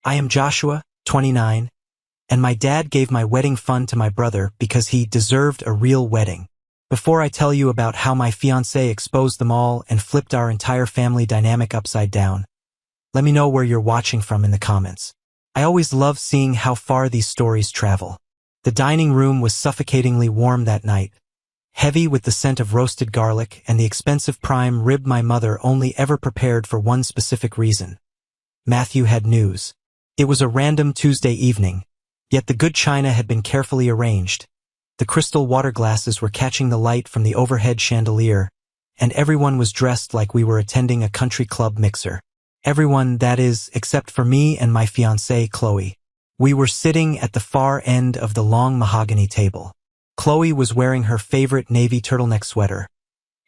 I am Joshua, 29, and my dad gave my wedding fund to my brother because he deserved a real wedding. Before I tell you about how my fiancé exposed them all and flipped our entire family dynamic upside down, let me know where you're watching from in the comments. I always love seeing how far these stories travel. The dining room was suffocatingly warm that night, heavy with the scent of roasted garlic and the expensive prime rib my mother only ever prepared for one specific reason. Matthew had news. It was a random Tuesday evening, yet the good china had been carefully arranged. The crystal water glasses were catching the light from the overhead chandelier, and everyone was dressed like we were attending a country club mixer. Everyone, that is, except for me and my fiancée, Qley. We were sitting at the far end of the long mahogany table. Qley was wearing her favorite navy turtleneck sweater,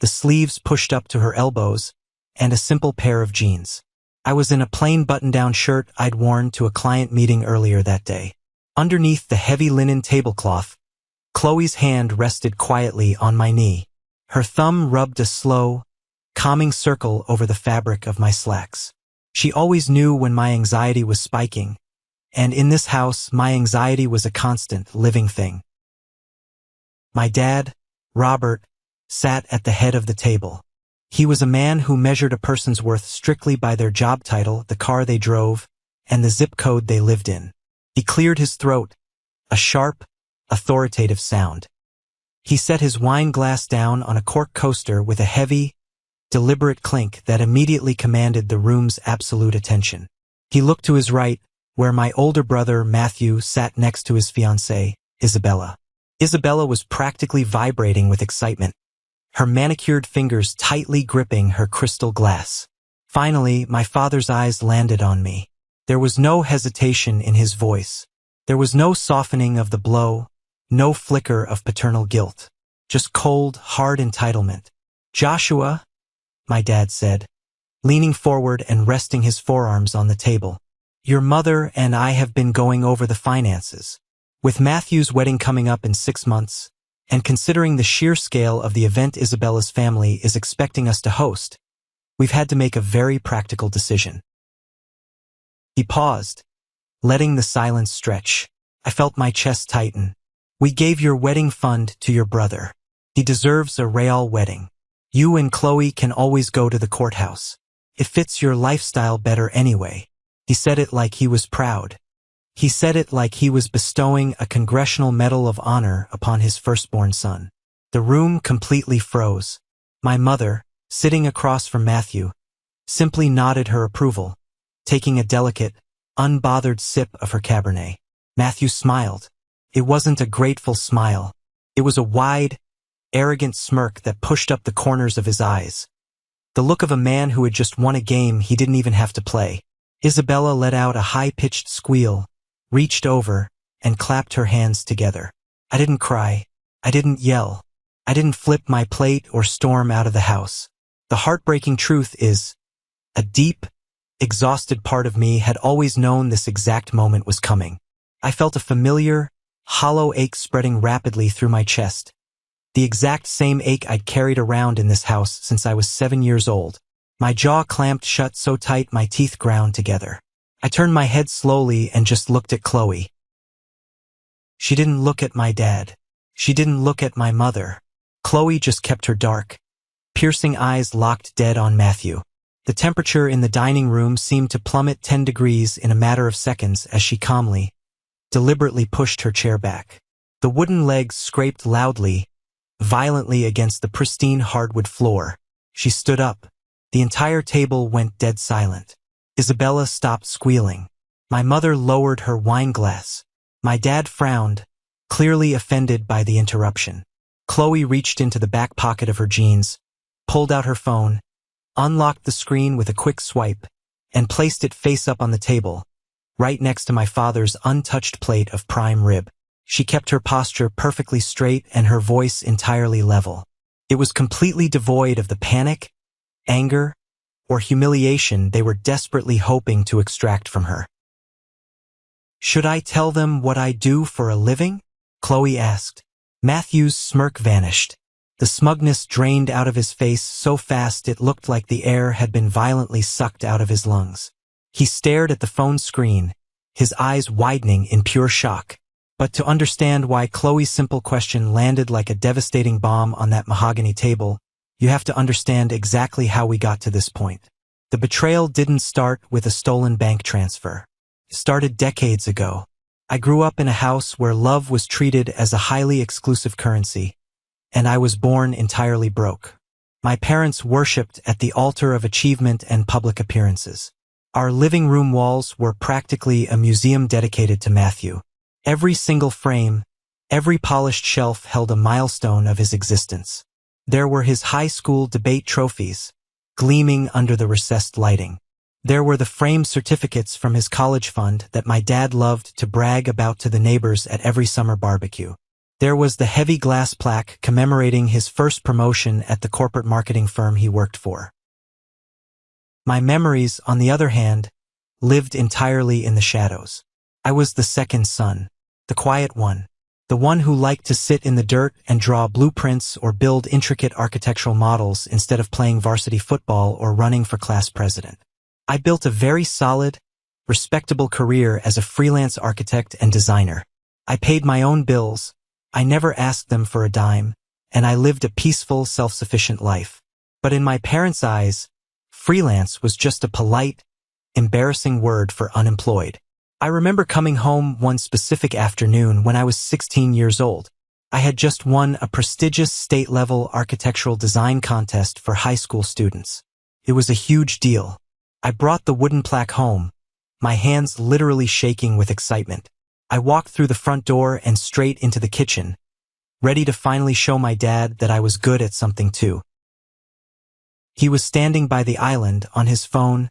the sleeves pushed up to her elbows, and a simple pair of jeans. I was in a plain button-down shirt I'd worn to a client meeting earlier that day. Underneath the heavy linen tablecloth, Qley's hand rested quietly on my knee. Her thumb rubbed a slow, calming circle over the fabric of my slacks. She always knew when my anxiety was spiking, and in this house, my anxiety was a constant, living thing. My dad, Robert, sat at the head of the table. He was a man who measured a person's worth strictly by their job title, the car they drove, and the zip code they lived in. He cleared his throat, a sharp, authoritative sound. He set his wine glass down on a cork coaster with a heavy, deliberate clink that immediately commanded the room's absolute attention. He looked to his right, where my older brother, Matthew, sat next to his fiancée, Isabella. Isabella was practically vibrating with excitement, her manicured fingers tightly gripping her crystal glass. Finally, my father's eyes landed on me. There was no hesitation in his voice. There was no softening of the blow, no flicker of paternal guilt. Just cold, hard entitlement. "Joshua," my dad said, leaning forward and resting his forearms on the table, "your mother and I have been going over the finances. With Matthew's wedding coming up in 6 months, and considering the sheer scale of the event Isabella's family is expecting us to host, we've had to make a very practical decision." He paused, letting the silence stretch. I felt my chest tighten. "We gave your wedding fund to your brother. He deserves a royal wedding. You and Qley can always go to the courthouse. It fits your lifestyle better anyway." He said it like he was proud. He said it like he was bestowing a Congressional Medal of Honor upon his firstborn son. The room completely froze. My mother, sitting across from Matthew, simply nodded her approval, taking a delicate, unbothered sip of her Cabernet. Matthew smiled. It wasn't a grateful smile. It was a wide, arrogant smirk that pushed up the corners of his eyes. The look of a man who had just won a game he didn't even have to play. Isabella let out a high-pitched squeal, reached over, and clapped her hands together. I didn't cry. I didn't yell. I didn't flip my plate or storm out of the house. The heartbreaking truth is, a deep, exhausted part of me had always known this exact moment was coming. I felt a familiar, hollow ache spreading rapidly through my chest. The exact same ache I'd carried around in this house since I was 7 years old. My jaw clamped shut so tight my teeth ground together. I turned my head slowly and just looked at Qley. She didn't look at my dad. She didn't look at my mother. Qley just kept her dark, piercing eyes locked dead on Matthew. The temperature in the dining room seemed to plummet 10 degrees in a matter of seconds as she calmly, deliberately pushed her chair back. The wooden legs scraped loudly, violently against the pristine hardwood floor. She stood up. The entire table went dead silent. Isabella stopped squealing. My mother lowered her wine glass. My dad frowned, clearly offended by the interruption. Qley reached into the back pocket of her jeans, pulled out her phone, unlocked the screen with a quick swipe, and placed it face up on the table, right next to my father's untouched plate of prime rib. She kept her posture perfectly straight and her voice entirely level. It was completely devoid of the panic, anger, or humiliation they were desperately hoping to extract from her. "Should I tell them what I do for a living?" Qley asked. Matthew's smirk vanished. The smugness drained out of his face so fast it looked like the air had been violently sucked out of his lungs. He stared at the phone screen, his eyes widening in pure shock. But to understand why Qley's simple question landed like a devastating bomb on that mahogany table, you have to understand exactly how we got to this point. The betrayal didn't start with a stolen bank transfer. It started decades ago. I grew up in a house where love was treated as a highly exclusive currency, and I was born entirely broke. My parents worshipped at the altar of achievement and public appearances. Our living room walls were practically a museum dedicated to Matthew. Every single frame, every polished shelf held a milestone of his existence. There were his high school debate trophies, gleaming under the recessed lighting. There were the framed certificates from his college fund that my dad loved to brag about to the neighbors at every summer barbecue. There was the heavy glass plaque commemorating his first promotion at the corporate marketing firm he worked for. My memories, on the other hand, lived entirely in the shadows. I was the second son, the quiet one, the one who liked to sit in the dirt and draw blueprints or build intricate architectural models instead of playing varsity football or running for class president. I built a very solid, respectable career as a freelance architect and designer. I paid my own bills, I never asked them for a dime, and I lived a peaceful, self-sufficient life. But in my parents' eyes, freelance was just a polite, embarrassing word for unemployed. I remember coming home one specific afternoon when I was 16 years old. I had just won a prestigious state-level architectural design contest for high school students. It was a huge deal. I brought the wooden plaque home, my hands literally shaking with excitement. I walked through the front door and straight into the kitchen, ready to finally show my dad that I was good at something too. He was standing by the island on his phone,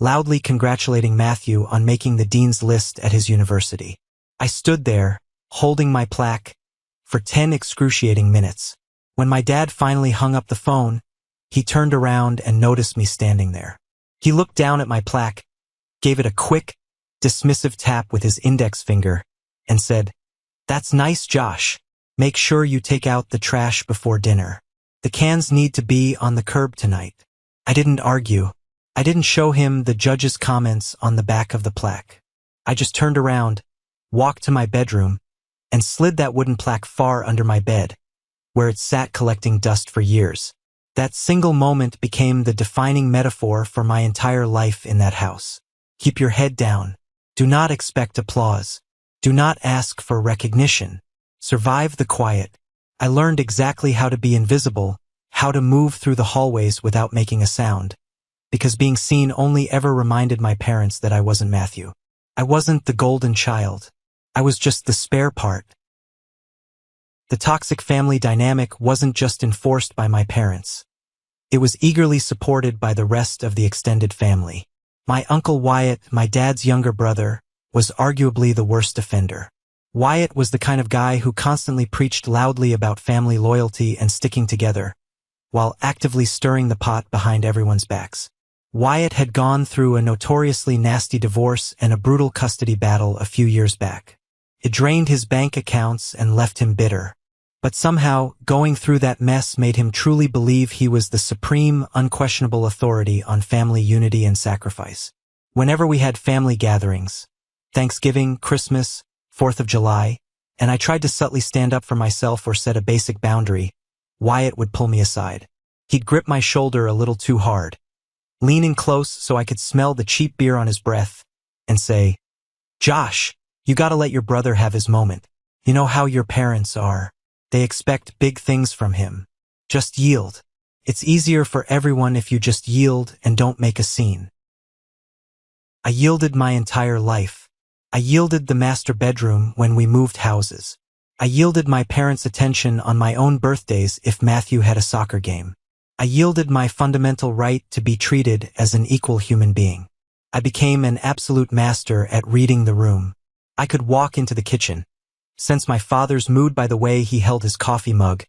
loudly congratulating Matthew on making the dean's list at his university. I stood there, holding my plaque, for 10 excruciating minutes. When my dad finally hung up the phone, he turned around and noticed me standing there. He looked down at my plaque, gave it a quick, dismissive tap with his index finger, and said, "That's nice, Josh. Make sure you take out the trash before dinner. The cans need to be on the curb tonight." I didn't argue. I didn't show him the judge's comments on the back of the plaque. I just turned around, walked to my bedroom, and slid that wooden plaque far under my bed, where it sat collecting dust for years. That single moment became the defining metaphor for my entire life in that house. Keep your head down. Do not expect applause. Do not ask for recognition. Survive the quiet. I learned exactly how to be invisible, how to move through the hallways without making a sound, because being seen only ever reminded my parents that I wasn't Matthew. I wasn't the golden child. I was just the spare part. The toxic family dynamic wasn't just enforced by my parents. It was eagerly supported by the rest of the extended family. My Uncle Wyatt, my dad's younger brother, was arguably the worst offender. Wyatt was the kind of guy who constantly preached loudly about family loyalty and sticking together, while actively stirring the pot behind everyone's backs. Wyatt had gone through a notoriously nasty divorce and a brutal custody battle a few years back. It drained his bank accounts and left him bitter. But somehow, going through that mess made him truly believe he was the supreme, unquestionable authority on family unity and sacrifice. Whenever we had family gatherings, Thanksgiving, Christmas, 4th of July, and I tried to subtly stand up for myself or set a basic boundary, Wyatt would pull me aside. He'd grip my shoulder a little too hard, lean in close so I could smell the cheap beer on his breath, and say, "Josh, you gotta let your brother have his moment. You know how your parents are. They expect big things from him. Just yield. It's easier for everyone if you just yield and don't make a scene." I yielded my entire life. I yielded the master bedroom when we moved houses. I yielded my parents' attention on my own birthdays if Matthew had a soccer game. I yielded my fundamental right to be treated as an equal human being. I became an absolute master at reading the room. I could walk into the kitchen, sense my father's mood by the way he held his coffee mug,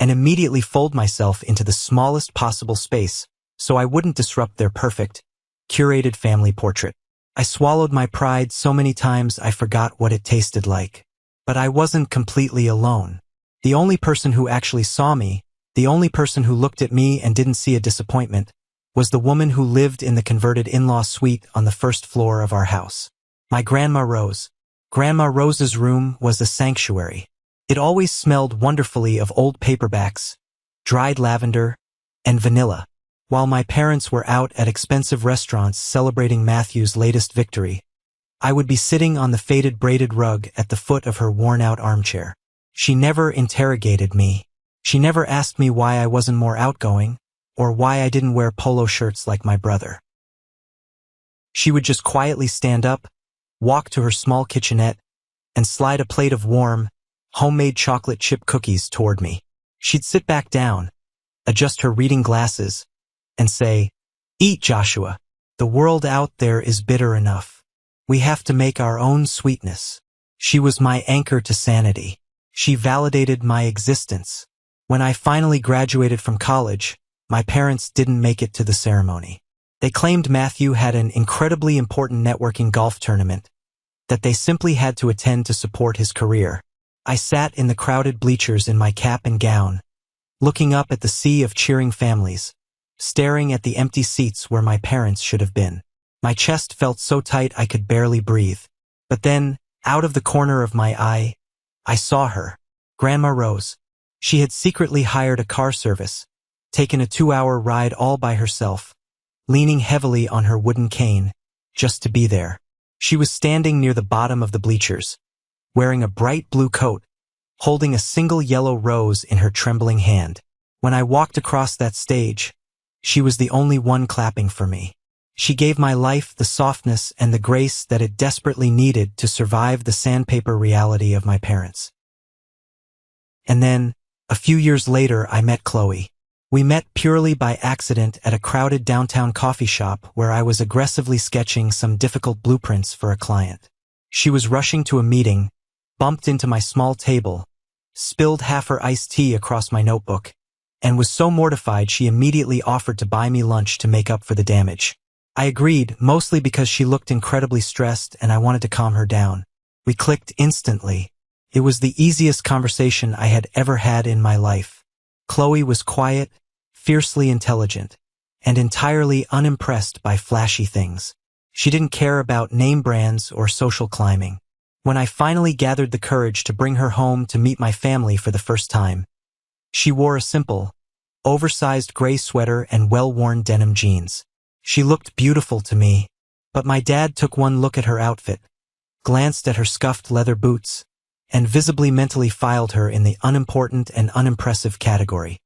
and immediately fold myself into the smallest possible space so I wouldn't disrupt their perfect, curated family portrait. I swallowed my pride so many times I forgot what it tasted like. But I wasn't completely alone. The only person who actually saw me, the only person who looked at me and didn't see a disappointment, was the woman who lived in the converted in-law suite on the first floor of our house. My Grandma Rose. Grandma Rose's room was a sanctuary. It always smelled wonderfully of old paperbacks, dried lavender, and vanilla. While my parents were out at expensive restaurants celebrating Matthew's latest victory, I would be sitting on the faded braided rug at the foot of her worn-out armchair. She never interrogated me. She never asked me why I wasn't more outgoing, or why I didn't wear polo shirts like my brother. She would just quietly stand up, walk to her small kitchenette, and slide a plate of warm, homemade chocolate chip cookies toward me. She'd sit back down, adjust her reading glasses, and say, "Eat, Joshua. The world out there is bitter enough. We have to make our own sweetness." She was my anchor to sanity. She validated my existence. When I finally graduated from college, my parents didn't make it to the ceremony. They claimed Matthew had an incredibly important networking golf tournament that they simply had to attend to support his career. I sat in the crowded bleachers in my cap and gown, looking up at the sea of cheering families, staring at the empty seats where my parents should have been. My chest felt so tight I could barely breathe. But then, out of the corner of my eye, I saw her, Grandma Rose. She had secretly hired a car service, taken a 2-hour ride all by herself, leaning heavily on her wooden cane, just to be there. She was standing near the bottom of the bleachers, wearing a bright blue coat, holding a single yellow rose in her trembling hand. When I walked across that stage, she was the only one clapping for me. She gave my life the softness and the grace that it desperately needed to survive the sandpaper reality of my parents. And then, a few years later, I met Qley. We met purely by accident at a crowded downtown coffee shop where I was aggressively sketching some difficult blueprints for a client. She was rushing to a meeting, bumped into my small table, spilled half her iced tea across my notebook, and was so mortified she immediately offered to buy me lunch to make up for the damage. I agreed, mostly because she looked incredibly stressed and I wanted to calm her down. We clicked instantly. It was the easiest conversation I had ever had in my life. Qley was quiet, fiercely intelligent, and entirely unimpressed by flashy things. She didn't care about name brands or social climbing. When I finally gathered the courage to bring her home to meet my family for the first time, she wore a simple, oversized gray sweater and well-worn denim jeans. She looked beautiful to me, but my dad took one look at her outfit, glanced at her scuffed leather boots, and visibly mentally filed her in the unimportant and unimpressive category.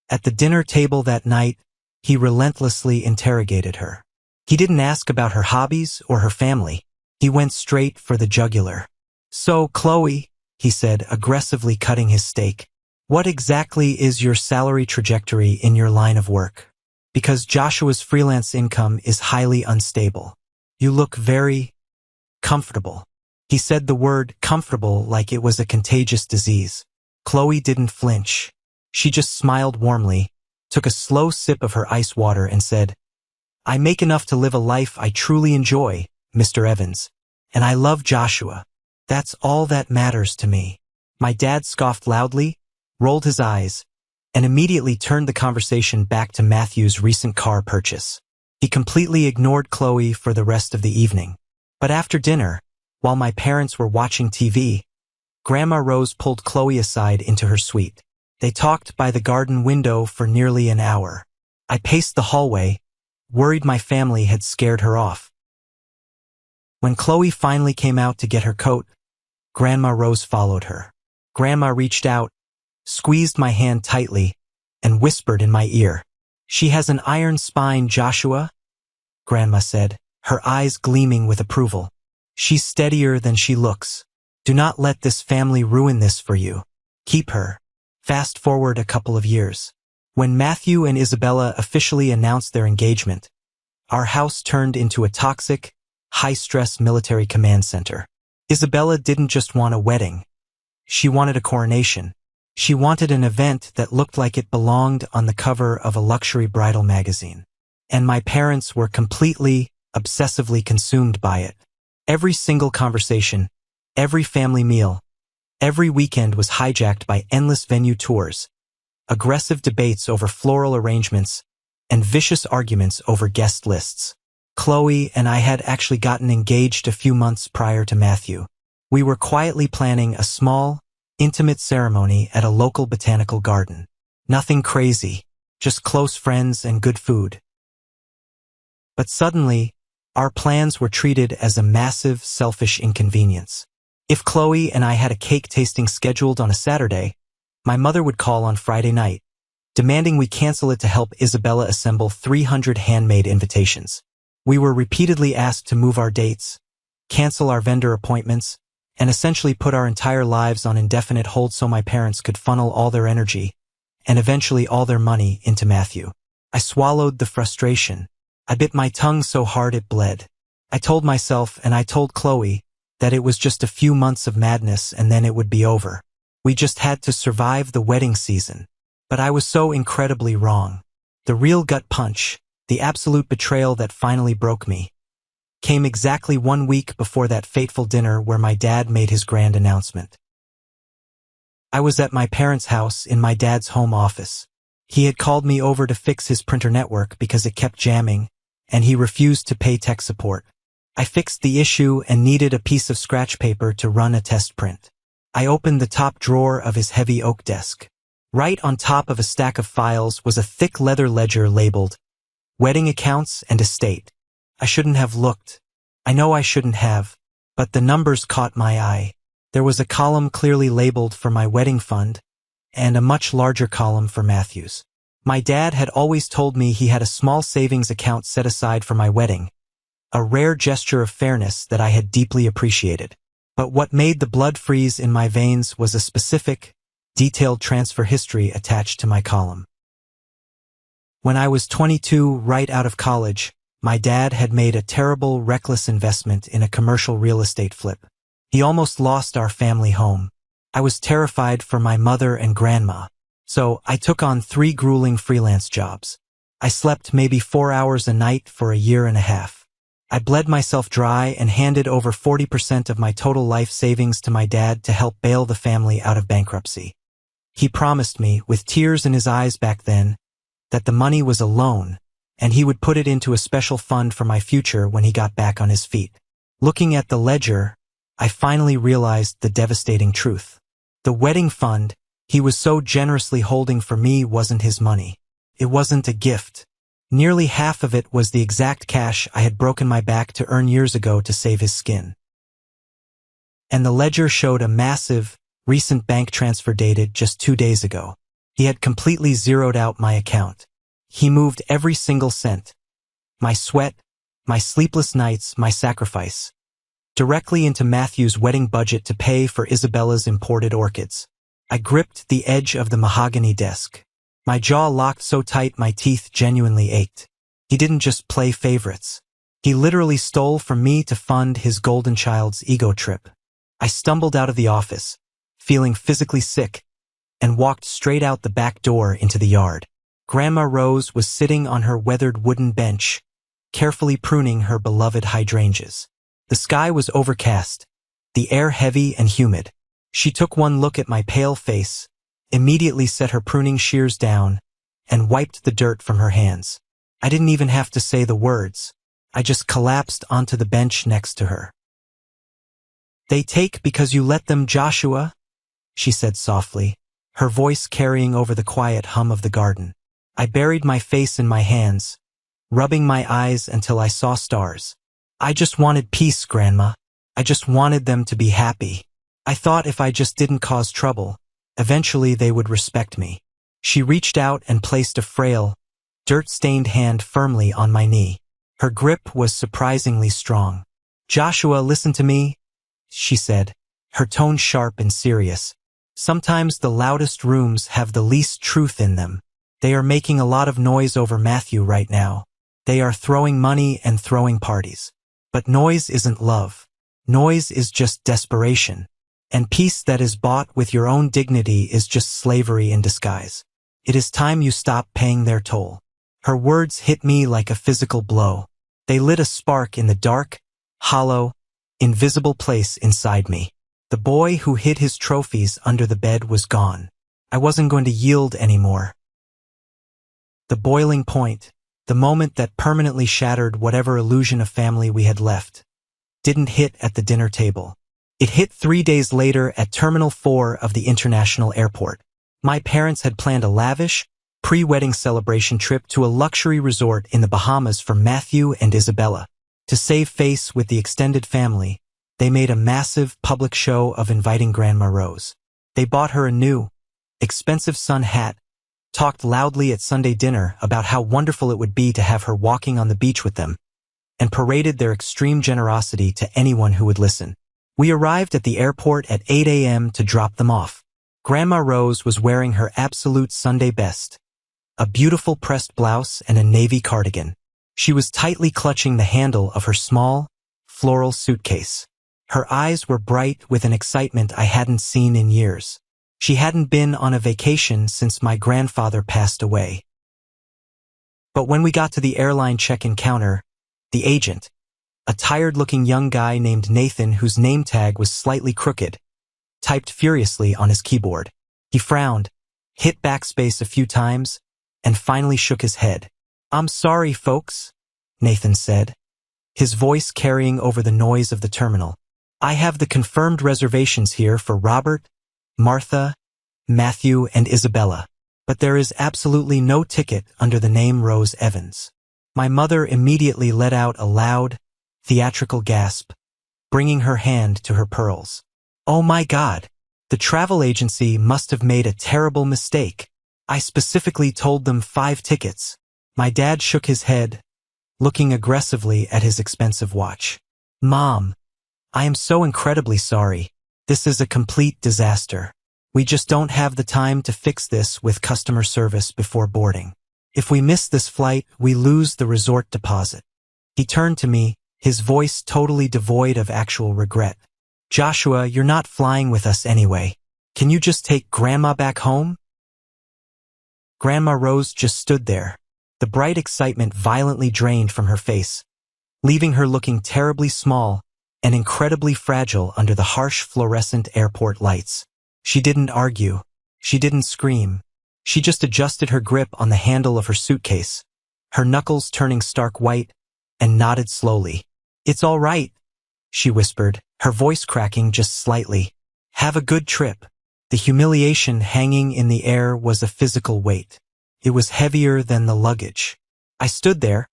At the dinner table that night, he relentlessly interrogated her. He didn't ask about her hobbies or her family. He went straight for the jugular. "So, Qley," he said, aggressively cutting his steak, "what exactly is your salary trajectory in your line of work? Because Joshua's freelance income is highly unstable. You look very comfortable." He said the word comfortable like it was a contagious disease. Qley didn't flinch. She just smiled warmly, took a slow sip of her ice water and said, "I make enough to live a life I truly enjoy, Mr. Evans, and I love Joshua. That's all that matters to me." My dad scoffed loudly, rolled his eyes, and immediately turned the conversation back to Matthew's recent car purchase. He completely ignored Qley for the rest of the evening. But after dinner, while my parents were watching TV, Grandma Rose pulled Qley aside into her suite. They talked by the garden window for nearly an hour. I paced the hallway, worried my family had scared her off. When Qley finally came out to get her coat, Grandma Rose followed her. Grandma reached out, squeezed my hand tightly, and whispered in my ear, "She has an iron spine, Joshua," Grandma said, her eyes gleaming with approval. "She's steadier than she looks. Do not let this family ruin this for you. Keep her." Fast forward a couple of years. When Matthew and Isabella officially announced their engagement, our house turned into a toxic, high-stress military command center. Isabella didn't just want a wedding. She wanted a coronation. She wanted an event that looked like it belonged on the cover of a luxury bridal magazine. And my parents were completely, obsessively consumed by it. Every single conversation, every family meal, every weekend was hijacked by endless venue tours, aggressive debates over floral arrangements, and vicious arguments over guest lists. Qley and I had actually gotten engaged a few months prior to Matthew. We were quietly planning a small, intimate ceremony at a local botanical garden. Nothing crazy, just close friends and good food. But suddenly, our plans were treated as a massive, selfish inconvenience. If Qley and I had a cake tasting scheduled on a Saturday, my mother would call on Friday night, demanding we cancel it to help Isabella assemble 300 handmade invitations. We were repeatedly asked to move our dates, cancel our vendor appointments, and essentially put our entire lives on indefinite hold so my parents could funnel all their energy, and eventually all their money, into Matthew. I swallowed the frustration. I bit my tongue so hard it bled. I told myself and I told Qley that it was just a few months of madness and then it would be over. We just had to survive the wedding season. But I was so incredibly wrong. The real gut punch, the absolute betrayal that finally broke me, came exactly 1 week before that fateful dinner where my dad made his grand announcement. I was at my parents' house in my dad's home office. He had called me over to fix his printer network because it kept jamming, and he refused to pay tech support. I fixed the issue and needed a piece of scratch paper to run a test print. I opened the top drawer of his heavy oak desk. Right on top of a stack of files was a thick leather ledger labeled Wedding Accounts and Estate. I shouldn't have looked. I know I shouldn't have, but the numbers caught my eye. There was a column clearly labeled for my wedding fund, and a much larger column for Matthew's. My dad had always told me he had a small savings account set aside for my wedding, a rare gesture of fairness that I had deeply appreciated. But what made the blood freeze in my veins was a specific, detailed transfer history attached to my column. When I was 22, right out of college, my dad had made a terrible, reckless investment in a commercial real estate flip. He almost lost our family home. I was terrified for my mother and grandma, so I took on 3 grueling freelance jobs. I slept maybe 4 hours a night for a year and a half. I bled myself dry and handed over 40% of my total life savings to my dad to help bail the family out of bankruptcy. He promised me, with tears in his eyes back then, that the money was a loan, and he would put it into a special fund for my future when he got back on his feet. Looking at the ledger, I finally realized the devastating truth. The wedding fund he was so generously holding for me wasn't his money. It wasn't a gift. Nearly half of it was the exact cash I had broken my back to earn years ago to save his skin. And the ledger showed a massive, recent bank transfer dated just 2 days ago. He had completely zeroed out my account. He moved every single cent, my sweat, my sleepless nights, my sacrifice, directly into Matthew's wedding budget to pay for Isabella's imported orchids. I gripped the edge of the mahogany desk. My jaw locked so tight my teeth genuinely ached. He didn't just play favorites. He literally stole from me to fund his golden child's ego trip. I stumbled out of the office, feeling physically sick, and walked straight out the back door into the yard. Grandma Rose was sitting on her weathered wooden bench, carefully pruning her beloved hydrangeas. The sky was overcast, the air heavy and humid. She took one look at my pale face, immediately set her pruning shears down, and wiped the dirt from her hands. I didn't even have to say the words. I just collapsed onto the bench next to her. "They take because you let them, Joshua," she said softly, her voice carrying over the quiet hum of the garden. I buried my face in my hands, rubbing my eyes until I saw stars. I just wanted peace, Grandma. I just wanted them to be happy. I thought if I just didn't cause trouble, eventually they would respect me. She reached out and placed a frail, dirt-stained hand firmly on my knee. Her grip was surprisingly strong. "Joshua, listen to me," she said, her tone sharp and serious. "Sometimes the loudest rooms have the least truth in them. They are making a lot of noise over Matthew right now. They are throwing money and throwing parties. But noise isn't love. Noise is just desperation. And peace that is bought with your own dignity is just slavery in disguise. It is time you stop paying their toll." Her words hit me like a physical blow. They lit a spark in the dark, hollow, invisible place inside me. The boy who hid his trophies under the bed was gone. I wasn't going to yield anymore. The boiling point, The moment that permanently shattered whatever illusion of family we had left didn't hit at the dinner table. It hit 3 days later at Terminal 4 of the international airport. My parents had planned a lavish, pre-wedding celebration trip to a luxury resort in the Bahamas for Matthew and Isabella. To save face with the extended family, they made a massive public show of inviting Grandma Rose. They bought her a new, expensive sun hat, talked loudly at Sunday dinner about how wonderful it would be to have her walking on the beach with them, and paraded their extreme generosity to anyone who would listen. We arrived at the airport at 8 a.m. to drop them off. Grandma Rose was wearing her absolute Sunday best, a beautiful pressed blouse and a navy cardigan. She was tightly clutching the handle of her small, floral suitcase. Her eyes were bright with an excitement I hadn't seen in years. She hadn't been on a vacation since my grandfather passed away. But when we got to the airline check-in counter, the agent, a tired-looking young guy named Nathan whose name tag was slightly crooked, typed furiously on his keyboard. He frowned, hit backspace a few times, and finally shook his head. "I'm sorry, folks," Nathan said, his voice carrying over the noise of the terminal. "I have the confirmed reservations here for Robert, Martha, Matthew, and Isabella, but there is absolutely no ticket under the name Rose Evans." My mother immediately let out a loud, theatrical gasp, bringing her hand to her pearls. "Oh my God, the travel agency must have made a terrible mistake. I specifically told them 5 tickets. My dad shook his head, looking aggressively at his expensive watch. "Mom, I am so incredibly sorry. This is a complete disaster. We just don't have the time to fix this with customer service before boarding. If we miss this flight, we lose the resort deposit." He turned to me, his voice totally devoid of actual regret. "Joshua, you're not flying with us anyway. Can you just take Grandma back home?" Grandma Rose just stood there, the bright excitement violently drained from her face, leaving her looking terribly small and incredibly fragile under the harsh fluorescent airport lights. She didn't argue. She didn't scream. She just adjusted her grip on the handle of her suitcase, her knuckles turning stark white, and nodded slowly. "It's all right," she whispered, her voice cracking just slightly. "Have a good trip." The humiliation hanging in the air was a physical weight. It was heavier than the luggage. I stood there,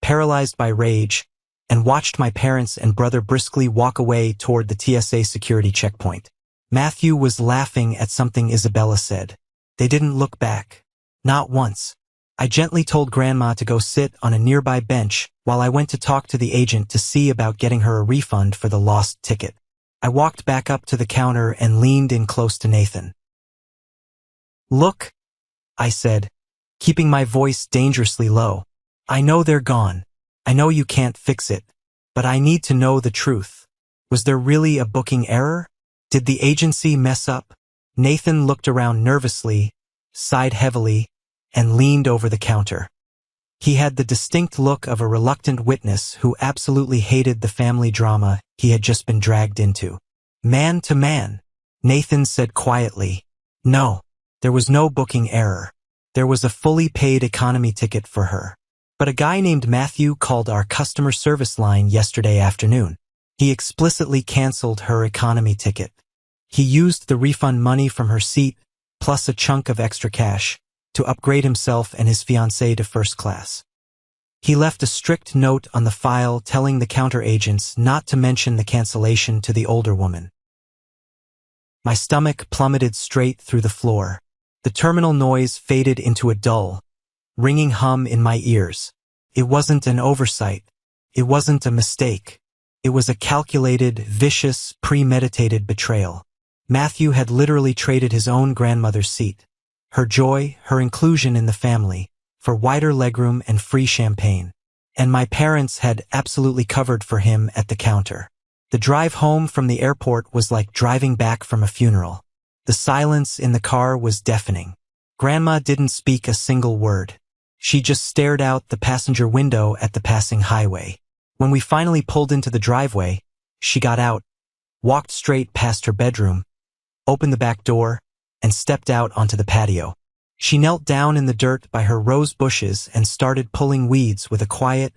paralyzed by rage, and watched my parents and brother briskly walk away toward the TSA security checkpoint. Matthew was laughing at something Isabella said. They didn't look back. Not once. I gently told Grandma to go sit on a nearby bench while I went to talk to the agent to see about getting her a refund for the lost ticket. I walked back up to the counter and leaned in close to Nathan. "Look," I said, keeping my voice dangerously low. "I know they're gone. I know you can't fix it. But I need to know the truth. Was there really a booking error? Did the agency mess up?" Nathan looked around nervously, sighed heavily, and leaned over the counter. He had the distinct look of a reluctant witness who absolutely hated the family drama he had just been dragged into. "Man to man," Nathan said quietly. "No, there was no booking error. There was a fully paid economy ticket for her. But a guy named Matthew called our customer service line yesterday afternoon. He explicitly canceled her economy ticket. He used the refund money from her seat, plus a chunk of extra cash, to upgrade himself and his fiancée to first class. He left a strict note on the file telling the counter agents not to mention the cancellation to the older woman. My stomach plummeted straight through the floor. The terminal noise faded into a dull, ringing hum in my ears. It wasn't an oversight. It wasn't a mistake. It was a calculated, vicious, premeditated betrayal. Matthew had literally traded his own grandmother's seat, her joy, her inclusion in the family, for wider legroom and free champagne. And my parents had absolutely covered for him at the counter. The drive home from the airport was like driving back from a funeral. The silence in the car was deafening. Grandma didn't speak a single word. She just stared out the passenger window at the passing highway. When we finally pulled into the driveway, she got out, walked straight past her bedroom, opened the back door, and stepped out onto the patio. She knelt down in the dirt by her rose bushes and started pulling weeds with a quiet,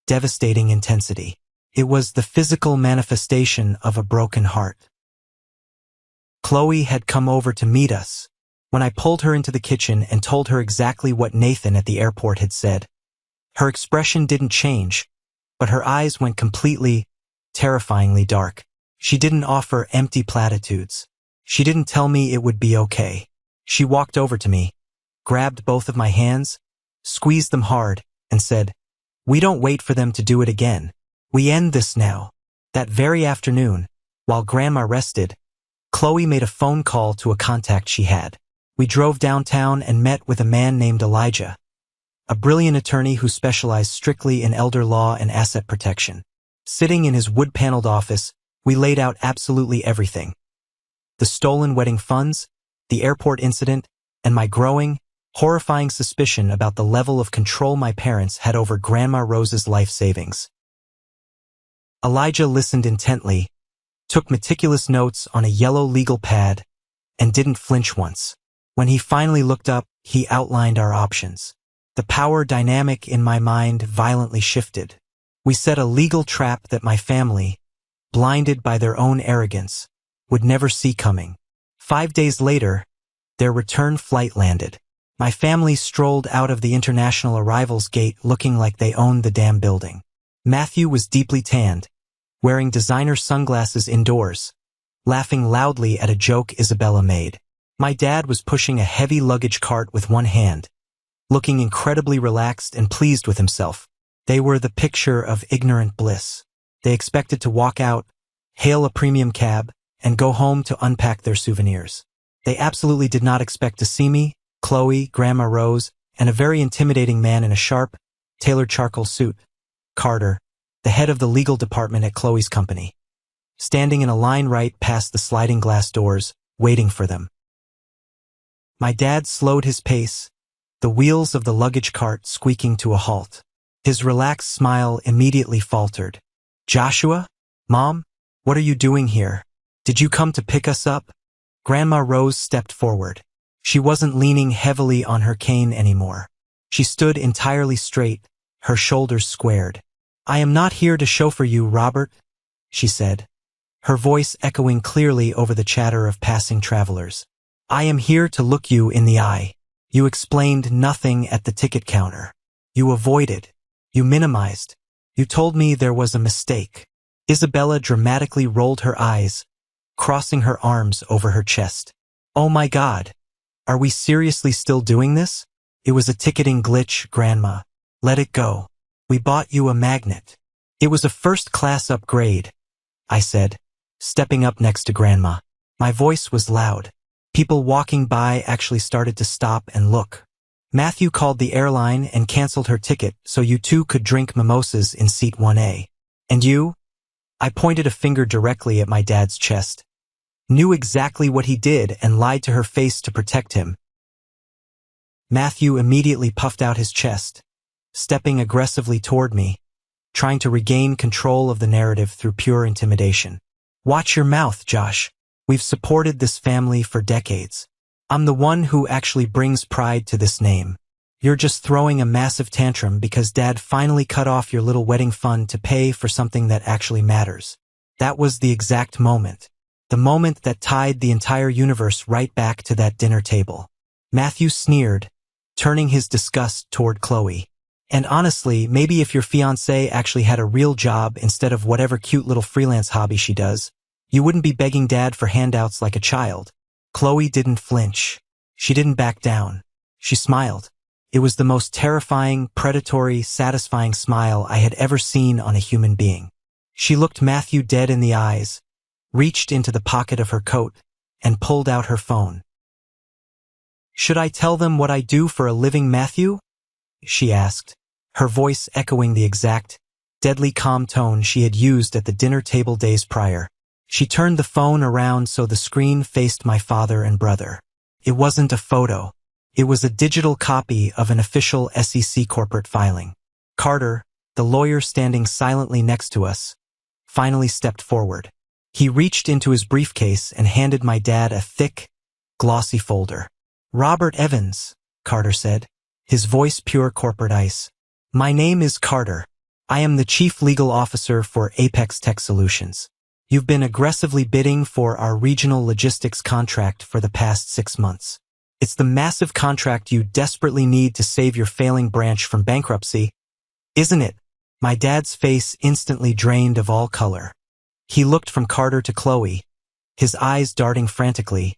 devastating intensity. It was the physical manifestation of a broken heart. Qley had come over to meet us. When I pulled her into the kitchen and told her exactly what Nathan at the airport had said, her expression didn't change, but her eyes went completely, terrifyingly dark. She didn't offer empty platitudes. She didn't tell me it would be okay. She walked over to me, grabbed both of my hands, squeezed them hard, and said, "We don't wait for them to do it again. We end this now." That very afternoon, while Grandma rested, Qley made a phone call to a contact she had. We drove downtown and met with a man named Elijah, a brilliant attorney who specialized strictly in elder law and asset protection. Sitting in his wood-paneled office, we laid out absolutely everything. The stolen wedding funds, the airport incident, and my growing, horrifying suspicion about the level of control my parents had over Grandma Rose's life savings. Elijah listened intently, took meticulous notes on a yellow legal pad, and didn't flinch once. When he finally looked up, he outlined our options. The power dynamic in my mind violently shifted. We set a legal trap that my family, blinded by their own arrogance, would never see coming. 5 days later, their return flight landed. My family strolled out of the international arrivals gate looking like they owned the damn building. Matthew was deeply tanned, wearing designer sunglasses indoors, laughing loudly at a joke Isabella made. My dad was pushing a heavy luggage cart with one hand, looking incredibly relaxed and pleased with himself. They were the picture of ignorant bliss. They expected to walk out, hail a premium cab, and go home to unpack their souvenirs. They absolutely did not expect to see me, Qley, Grandma Rose, and a very intimidating man in a sharp, tailored charcoal suit, Carter, the head of the legal department at Qley's company, standing in a line right past the sliding glass doors, waiting for them. My dad slowed his pace, the wheels of the luggage cart squeaking to a halt. His relaxed smile immediately faltered. "Joshua? Mom? What are you doing here? Did you come to pick us up?" Grandma Rose stepped forward. She wasn't leaning heavily on her cane anymore. She stood entirely straight, her shoulders squared. "I am not here to chauffeur you, Robert," she said, her voice echoing clearly over the chatter of passing travelers. "I am here to look you in the eye. You explained nothing at the ticket counter. You avoided. You minimized. You told me there was a mistake." Isabella dramatically rolled her eyes, crossing her arms over her chest. "Oh my God. Are we seriously still doing this? It was a ticketing glitch, Grandma. Let it go. We bought you a magnet." "It was a first-class upgrade," I said, stepping up next to Grandma. My voice was loud. People walking by actually started to stop and look. "Matthew called the airline and canceled her ticket so you two could drink mimosas in seat 1A. And you?" I pointed a finger directly at my dad's chest. "Knew exactly what he did and lied to her face to protect him." Matthew immediately puffed out his chest, stepping aggressively toward me, trying to regain control of the narrative through pure intimidation. "Watch your mouth, Josh. We've supported this family for decades. I'm the one who actually brings pride to this name. You're just throwing a massive tantrum because Dad finally cut off your little wedding fund to pay for something that actually matters." That was the exact moment. The moment that tied the entire universe right back to that dinner table. Matthew sneered, turning his disgust toward Qley. "And honestly, maybe if your fiancée actually had a real job instead of whatever cute little freelance hobby she does, you wouldn't be begging Dad for handouts like a child." Qley didn't flinch. She didn't back down. She smiled. It was the most terrifying, predatory, satisfying smile I had ever seen on a human being. She looked Matthew dead in the eyes, reached into the pocket of her coat, and pulled out her phone. "Should I tell them what I do for a living, Matthew?" she asked, her voice echoing the exact, deadly calm tone she had used at the dinner table days prior. She turned the phone around so the screen faced my father and brother. It wasn't a photo. It was a digital copy of an official SEC corporate filing. Carter, the lawyer standing silently next to us, finally stepped forward. He reached into his briefcase and handed my dad a thick, glossy folder. "Robert Evans, Carter said, his voice pure corporate ice. My name is Carter. I am the Chief Legal Officer for Apex Tech Solutions. You've been aggressively bidding for our regional logistics contract for the past 6 months. It's the massive contract you desperately need to save your failing branch from bankruptcy, isn't it? My dad's face instantly drained of all color. He looked from Carter to Qley, his eyes darting frantically,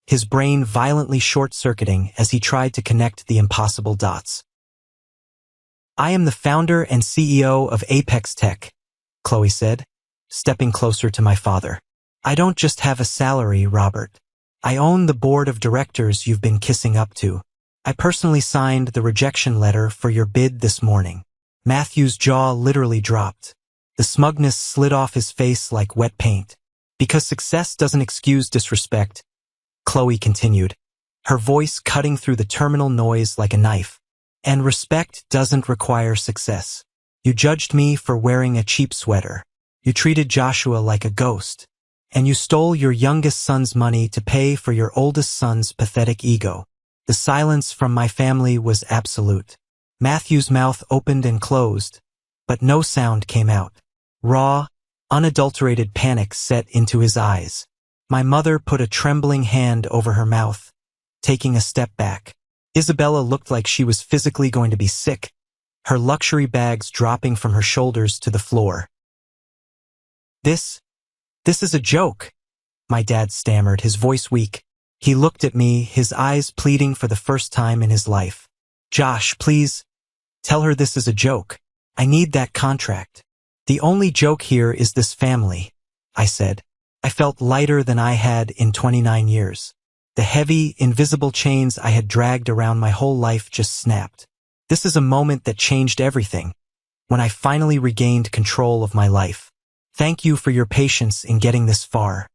his brain violently short-circuiting as he tried to connect the impossible dots. I am the founder and CEO of Apex Tech, Qley said, stepping closer to my father. I don't just have a salary, Robert. I own the board of directors you've been kissing up to. I personally signed the rejection letter for your bid this morning. Matthew's jaw literally dropped. The smugness slid off his face like wet paint. Because success doesn't excuse disrespect, Qley continued, her voice cutting through the terminal noise like a knife. And respect doesn't require success. You judged me for wearing a cheap sweater. You treated Joshua like a ghost. And you stole your youngest son's money to pay for your oldest son's pathetic ego. The silence from my family was absolute. Matthew's mouth opened and closed, but no sound came out. Raw, unadulterated panic set into his eyes. My mother put a trembling hand over her mouth, taking a step back. Isabella looked like she was physically going to be sick, her luxury bags dropping from her shoulders to the floor. This is a joke, my dad stammered, his voice weak. He looked at me, his eyes pleading for the first time in his life. Josh, please, tell her this is a joke. I need that contract. The only joke here is this family, I said. I felt lighter than I had in 29 years. The heavy, invisible chains I had dragged around my whole life just snapped. This is a moment that changed everything, when I finally regained control of my life. Thank you for your patience in getting this far.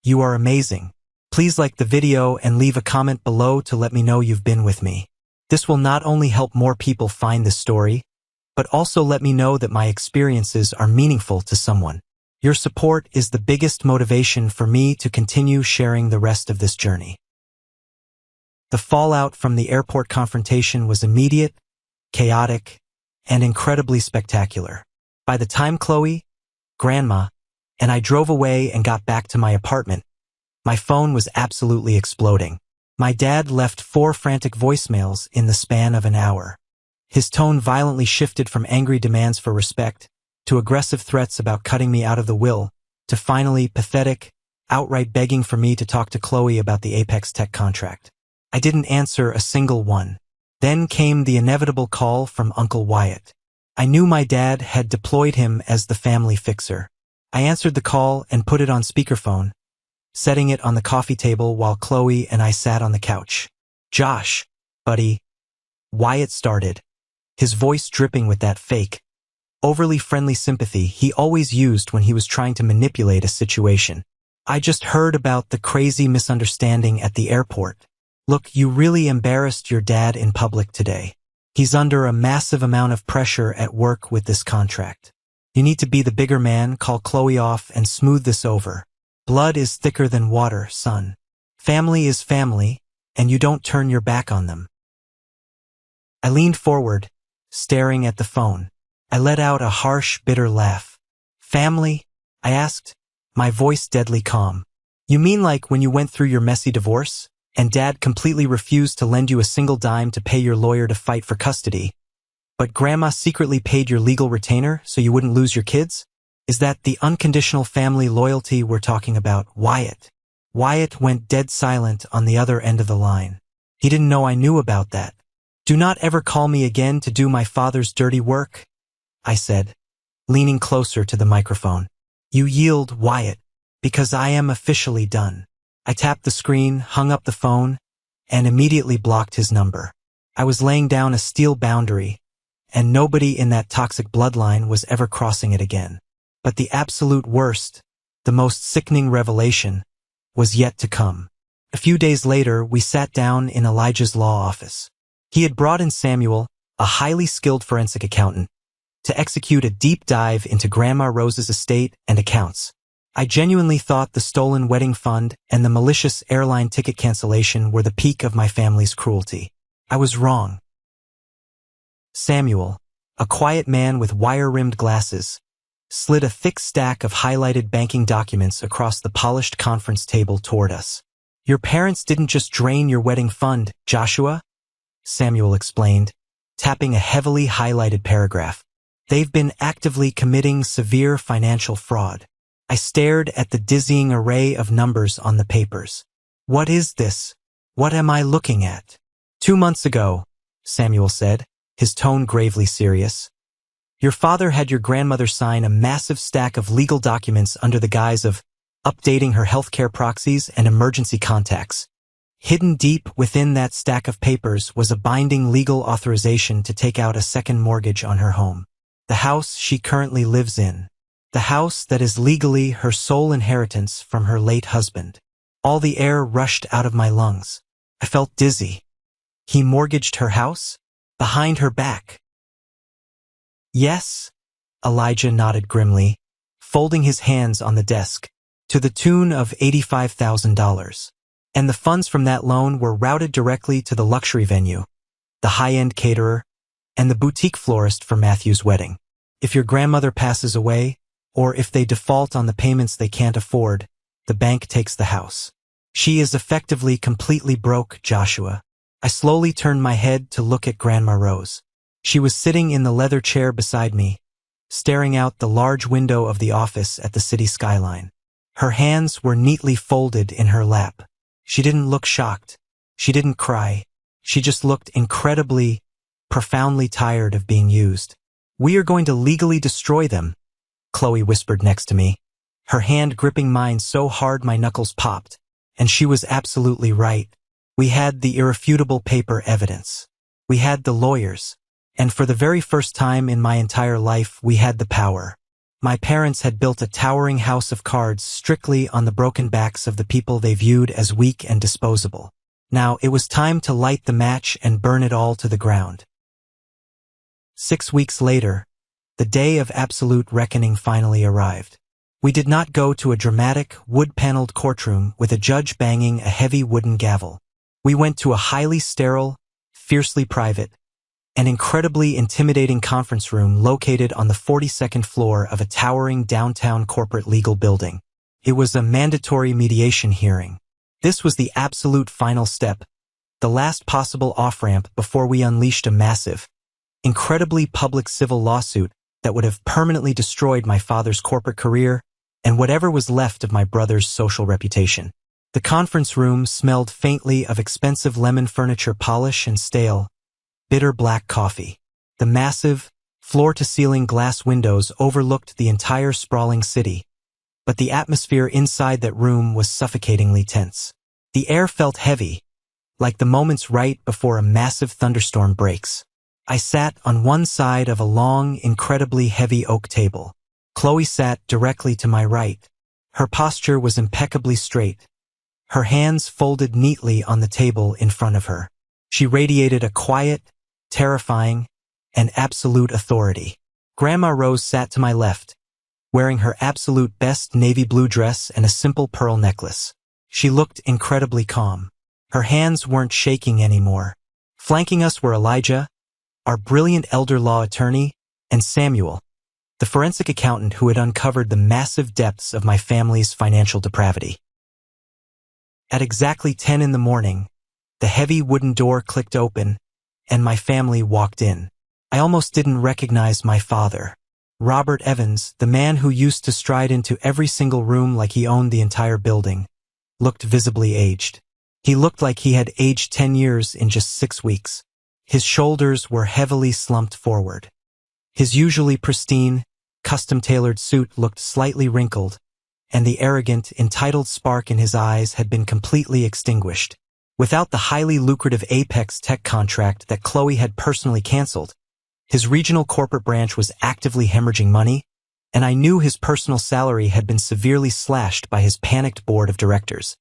You are amazing. Please like the video and leave a comment below to let me know you've been with me. This will not only help more people find this story, but also let me know that my experiences are meaningful to someone. Your support is the biggest motivation for me to continue sharing the rest of this journey. The fallout from the airport confrontation was immediate, chaotic, and incredibly spectacular. By the time Qley, Grandma, and I drove away and got back to my apartment, my phone was absolutely exploding. My dad left 4 frantic voicemails in the span of an hour. His tone violently shifted from angry demands for respect to aggressive threats about cutting me out of the will, to finally pathetic, outright begging for me to talk to Qley about the Apex Tech contract. I didn't answer a single one. Then came the inevitable call from Uncle Wyatt. I knew my dad had deployed him as the family fixer. I answered the call and put it on speakerphone, setting it on the coffee table while Qley and I sat on the couch. Josh, buddy, Wyatt started, his voice dripping with that fake, overly friendly sympathy he always used when he was trying to manipulate a situation. I just heard about the crazy misunderstanding at the airport. Look, you really embarrassed your dad in public today. He's under a massive amount of pressure at work with this contract. You need to be the bigger man, call Qley off, and smooth this over. Blood is thicker than water, son. Family is family, and you don't turn your back on them. I leaned forward, staring at the phone. I let out a harsh, bitter laugh. Family? I asked, my voice deadly calm. You mean like when you went through your messy divorce, and Dad completely refused to lend you a single dime to pay your lawyer to fight for custody, but Grandma secretly paid your legal retainer so you wouldn't lose your kids? Is that the unconditional family loyalty we're talking about, Wyatt? Wyatt went dead silent on the other end of the line. He didn't know I knew about that. Do not ever call me again to do my father's dirty work, I said, leaning closer to the microphone. You yield, Wyatt, because I am officially done. I tapped the screen, hung up the phone, and immediately blocked his number. I was laying down a steel boundary, and nobody in that toxic bloodline was ever crossing it again. But the absolute worst, the most sickening revelation, was yet to come. A few days later, we sat down in Elijah's law office. He had brought in Samuel, a highly skilled forensic accountant, to execute a deep dive into Grandma Rose's estate and accounts. I genuinely thought the stolen wedding fund and the malicious airline ticket cancellation were the peak of my family's cruelty. I was wrong. Samuel, a quiet man with wire-rimmed glasses, slid a thick stack of highlighted banking documents across the polished conference table toward us. Your parents didn't just drain your wedding fund, Joshua, Samuel explained, tapping a heavily highlighted paragraph. They've been actively committing severe financial fraud. I stared at the dizzying array of numbers on the papers. What is this? What am I looking at? 2 months ago, Samuel said, his tone gravely serious. Your father had your grandmother sign a massive stack of legal documents under the guise of updating her healthcare proxies and emergency contacts. Hidden deep within that stack of papers was a binding legal authorization to take out a second mortgage on her home. The house she currently lives in. The house that is legally her sole inheritance from her late husband. All the air rushed out of my lungs. I felt dizzy. He mortgaged her house? Behind her back. Yes, Elijah nodded grimly, folding his hands on the desk, to the tune of $85,000. And the funds from that loan were routed directly to the luxury venue, the high-end caterer, and the boutique florist for Matthew's wedding. If your grandmother passes away, or if they default on the payments they can't afford, the bank takes the house. She is effectively completely broke, Joshua. I slowly turned my head to look at Grandma Rose. She was sitting in the leather chair beside me, staring out the large window of the office at the city skyline. Her hands were neatly folded in her lap. She didn't look shocked. She didn't cry. She just looked incredibly, profoundly tired of being used. We are going to legally destroy them, Qley whispered next to me, her hand gripping mine so hard my knuckles popped. And she was absolutely right. We had the irrefutable paper evidence. We had the lawyers. And for the very first time in my entire life, we had the power. My parents had built a towering house of cards strictly on the broken backs of the people they viewed as weak and disposable. Now it was time to light the match and burn it all to the ground. 6 weeks later, the day of absolute reckoning finally arrived. We did not go to a dramatic, wood-paneled courtroom with a judge banging a heavy wooden gavel. We went to a highly sterile, fiercely private, and incredibly intimidating conference room located on the 42nd floor of a towering downtown corporate legal building. It was a mandatory mediation hearing. This was the absolute final step, the last possible off-ramp before we unleashed a massive, incredibly public civil lawsuit that would have permanently destroyed my father's corporate career and whatever was left of my brother's social reputation. The conference room smelled faintly of expensive lemon furniture polish and stale, bitter black coffee. The massive, floor-to-ceiling glass windows overlooked the entire sprawling city, but the atmosphere inside that room was suffocatingly tense. The air felt heavy, like the moments right before a massive thunderstorm breaks. I sat on one side of a long, incredibly heavy oak table. Qley sat directly to my right. Her posture was impeccably straight, her hands folded neatly on the table in front of her. She radiated a quiet, terrifying, and absolute authority. Grandma Rose sat to my left, wearing her absolute best navy blue dress and a simple pearl necklace. She looked incredibly calm. Her hands weren't shaking anymore. Flanking us were Elijah, our brilliant elder law attorney, and Samuel, the forensic accountant who had uncovered the massive depths of my family's financial depravity. At exactly 10 in the morning, the heavy wooden door clicked open, and my family walked in. I almost didn't recognize my father. Robert Evans, the man who used to stride into every single room like he owned the entire building, looked visibly aged. He looked like he had aged 10 years in just 6 weeks. His shoulders were heavily slumped forward. His usually pristine, custom-tailored suit looked slightly wrinkled, and the arrogant, entitled spark in his eyes had been completely extinguished. Without the highly lucrative Apex tech contract that Qley had personally canceled, his regional corporate branch was actively hemorrhaging money, and I knew his personal salary had been severely slashed by his panicked board of directors.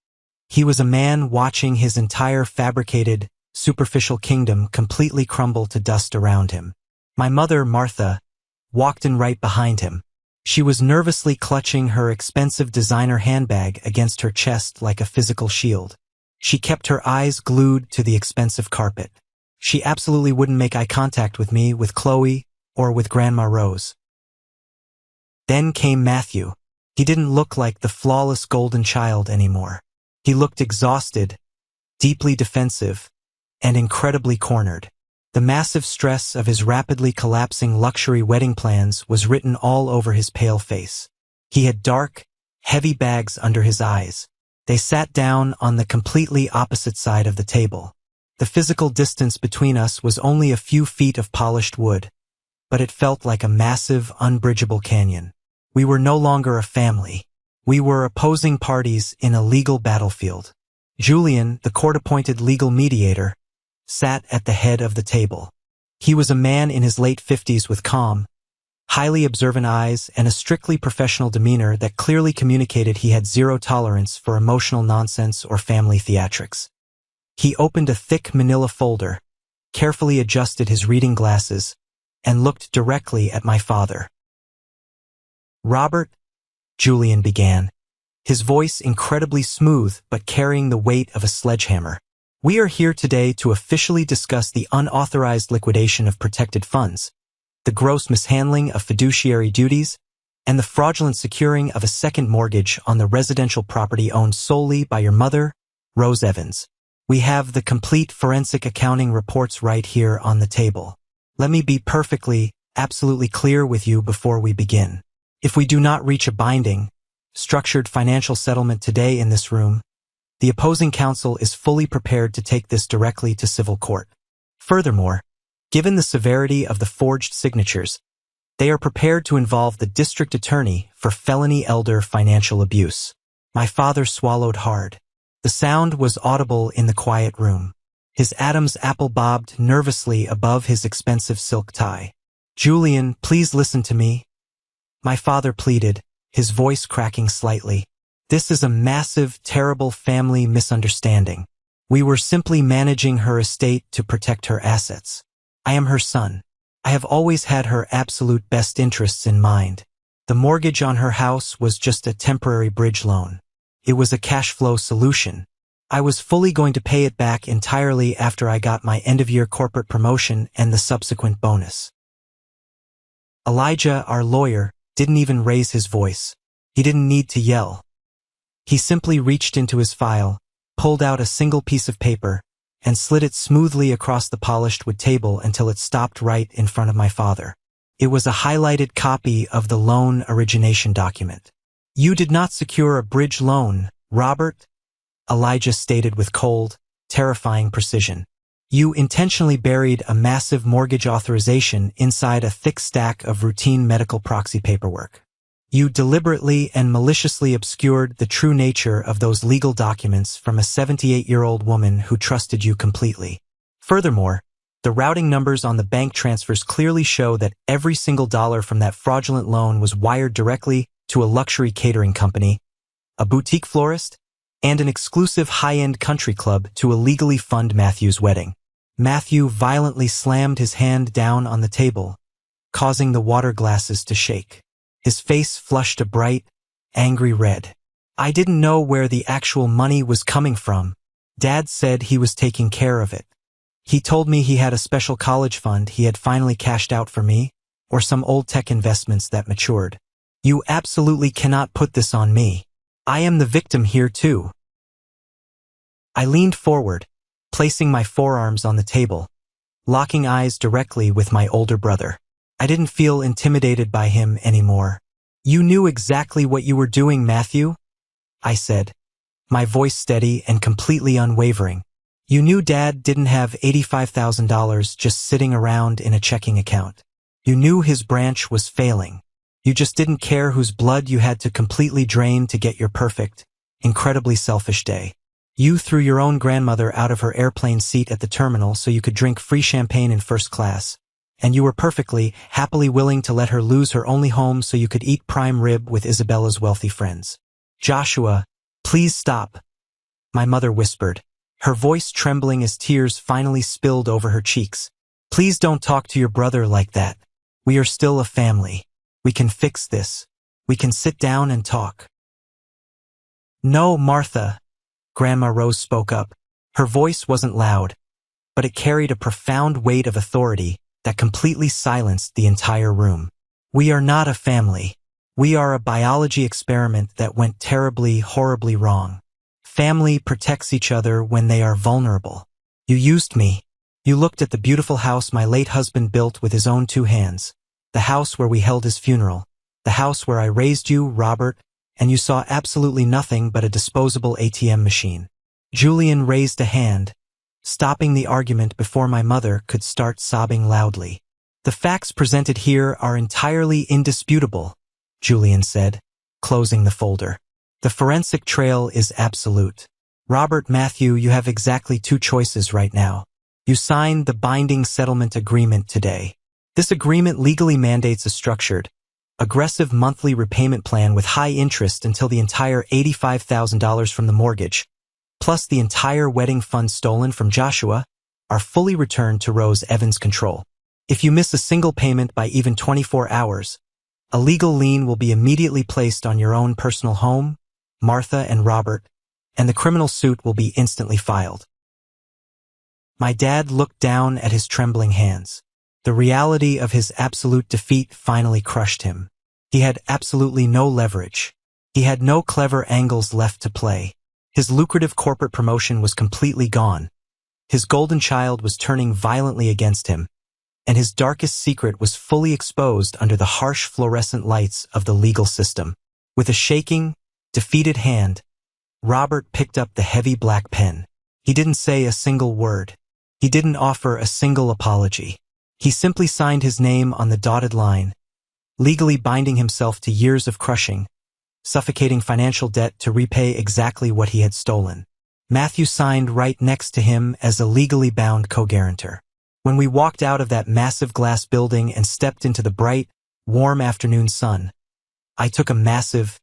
He was a man watching his entire fabricated, superficial kingdom completely crumble to dust around him. My mother, Martha, walked in right behind him. She was nervously clutching her expensive designer handbag against her chest like a physical shield. She kept her eyes glued to the expensive carpet. She absolutely wouldn't make eye contact with me, with Qley, or with Grandma Rose. Then came Matthew. He didn't look like the flawless golden child anymore. He looked exhausted, deeply defensive, and incredibly cornered. The massive stress of his rapidly collapsing luxury wedding plans was written all over his pale face. He had dark, heavy bags under his eyes. They sat down on the completely opposite side of the table. The physical distance between us was only a few feet of polished wood, but it felt like a massive, unbridgeable canyon. We were no longer a family. We were opposing parties in a legal battlefield. Julian, the court-appointed legal mediator, sat at the head of the table. He was a man in his late 50s with calm, highly observant eyes and a strictly professional demeanor that clearly communicated he had zero tolerance for emotional nonsense or family theatrics. He opened a thick manila folder, carefully adjusted his reading glasses, and looked directly at my father. "Robert," Julian began, his voice incredibly smooth but carrying the weight of a sledgehammer. "We are here today to officially discuss the unauthorized liquidation of protected funds, the gross mishandling of fiduciary duties, and the fraudulent securing of a second mortgage on the residential property owned solely by your mother, Rose Evans. We have the complete forensic accounting reports right here on the table. Let me be perfectly, absolutely clear with you before we begin. If we do not reach a binding, structured financial settlement today in this room, the opposing counsel is fully prepared to take this directly to civil court. Furthermore, given the severity of the forged signatures, they are prepared to involve the district attorney for felony elder financial abuse." My father swallowed hard. The sound was audible in the quiet room. His Adam's apple bobbed nervously above his expensive silk tie. "Julian, please listen to me," my father pleaded, his voice cracking slightly. "This is a massive, terrible family misunderstanding. We were simply managing her estate to protect her assets. I am her son. I have always had her absolute best interests in mind. The mortgage on her house was just a temporary bridge loan. It was a cash flow solution. I was fully going to pay it back entirely after I got my end-of-year corporate promotion and the subsequent bonus." Elijah, our lawyer, didn't even raise his voice. He didn't need to yell. He simply reached into his file, pulled out a single piece of paper, and slid it smoothly across the polished wood table until it stopped right in front of my father. It was a highlighted copy of the loan origination document. "You did not secure a bridge loan, Robert," Elijah stated with cold, terrifying precision. "You intentionally buried a massive mortgage authorization inside a thick stack of routine medical proxy paperwork. You deliberately and maliciously obscured the true nature of those legal documents from a 78-year-old woman who trusted you completely. Furthermore, the routing numbers on the bank transfers clearly show that every single dollar from that fraudulent loan was wired directly to a luxury catering company, a boutique florist, and an exclusive high-end country club to illegally fund Matthew's wedding." Matthew violently slammed his hand down on the table, causing the water glasses to shake. His face flushed a bright, angry red. "I didn't know where the actual money was coming from. Dad said he was taking care of it. He told me he had a special college fund he had finally cashed out for me, or some old tech investments that matured. You absolutely cannot put this on me. I am the victim here too." I leaned forward, placing my forearms on the table, locking eyes directly with my older brother. I didn't feel intimidated by him anymore. "You knew exactly what you were doing, Matthew," I said, my voice steady and completely unwavering. "You knew Dad didn't have $85,000 just sitting around in a checking account. You knew his branch was failing. You just didn't care whose blood you had to completely drain to get your perfect, incredibly selfish day. You threw your own grandmother out of her airplane seat at the terminal so you could drink free champagne in first class. And you were perfectly, happily willing to let her lose her only home so you could eat prime rib with Isabella's wealthy friends." "Joshua, please stop," my mother whispered, her voice trembling as tears finally spilled over her cheeks. "Please don't talk to your brother like that. We are still a family. We can fix this. We can sit down and talk." "No, Martha," Grandma Rose spoke up. Her voice wasn't loud, but it carried a profound weight of authority that completely silenced the entire room. We are not a family. We are a biology experiment that went terribly, horribly wrong. Family protects each other when they are vulnerable. You used me. You looked at the beautiful house my late husband built with his own 2 hands, the house where we held his funeral, the house where I raised you, Robert, and you saw absolutely nothing but a disposable ATM machine. Julian raised a hand, stopping the argument before my mother could start sobbing loudly. The facts presented here are entirely indisputable, Julian said, closing the folder. The forensic trail is absolute. Robert, Matthew, you have exactly 2 choices right now. You signed the binding settlement agreement today. This agreement legally mandates a structured, aggressive monthly repayment plan with high interest until the entire $85,000 from the mortgage, plus the entire wedding fund stolen from Joshua, are fully returned to Rose Evans' control. If you miss a single payment by even 24 hours, a legal lien will be immediately placed on your own personal home, Martha and Robert, and the criminal suit will be instantly filed. My dad looked down at his trembling hands. The reality of his absolute defeat finally crushed him. He had absolutely no leverage. He had no clever angles left to play. His lucrative corporate promotion was completely gone. His golden child was turning violently against him, and his darkest secret was fully exposed under the harsh fluorescent lights of the legal system. With a shaking, defeated hand, Robert picked up the heavy black pen. He didn't say a single word. He didn't offer a single apology. He simply signed his name on the dotted line, legally binding himself to years of crushing, suffocating financial debt to repay exactly what he had stolen. Matthew signed right next to him as a legally bound co-guarantor. When we walked out of that massive glass building and stepped into the bright, warm afternoon sun, I took a massive,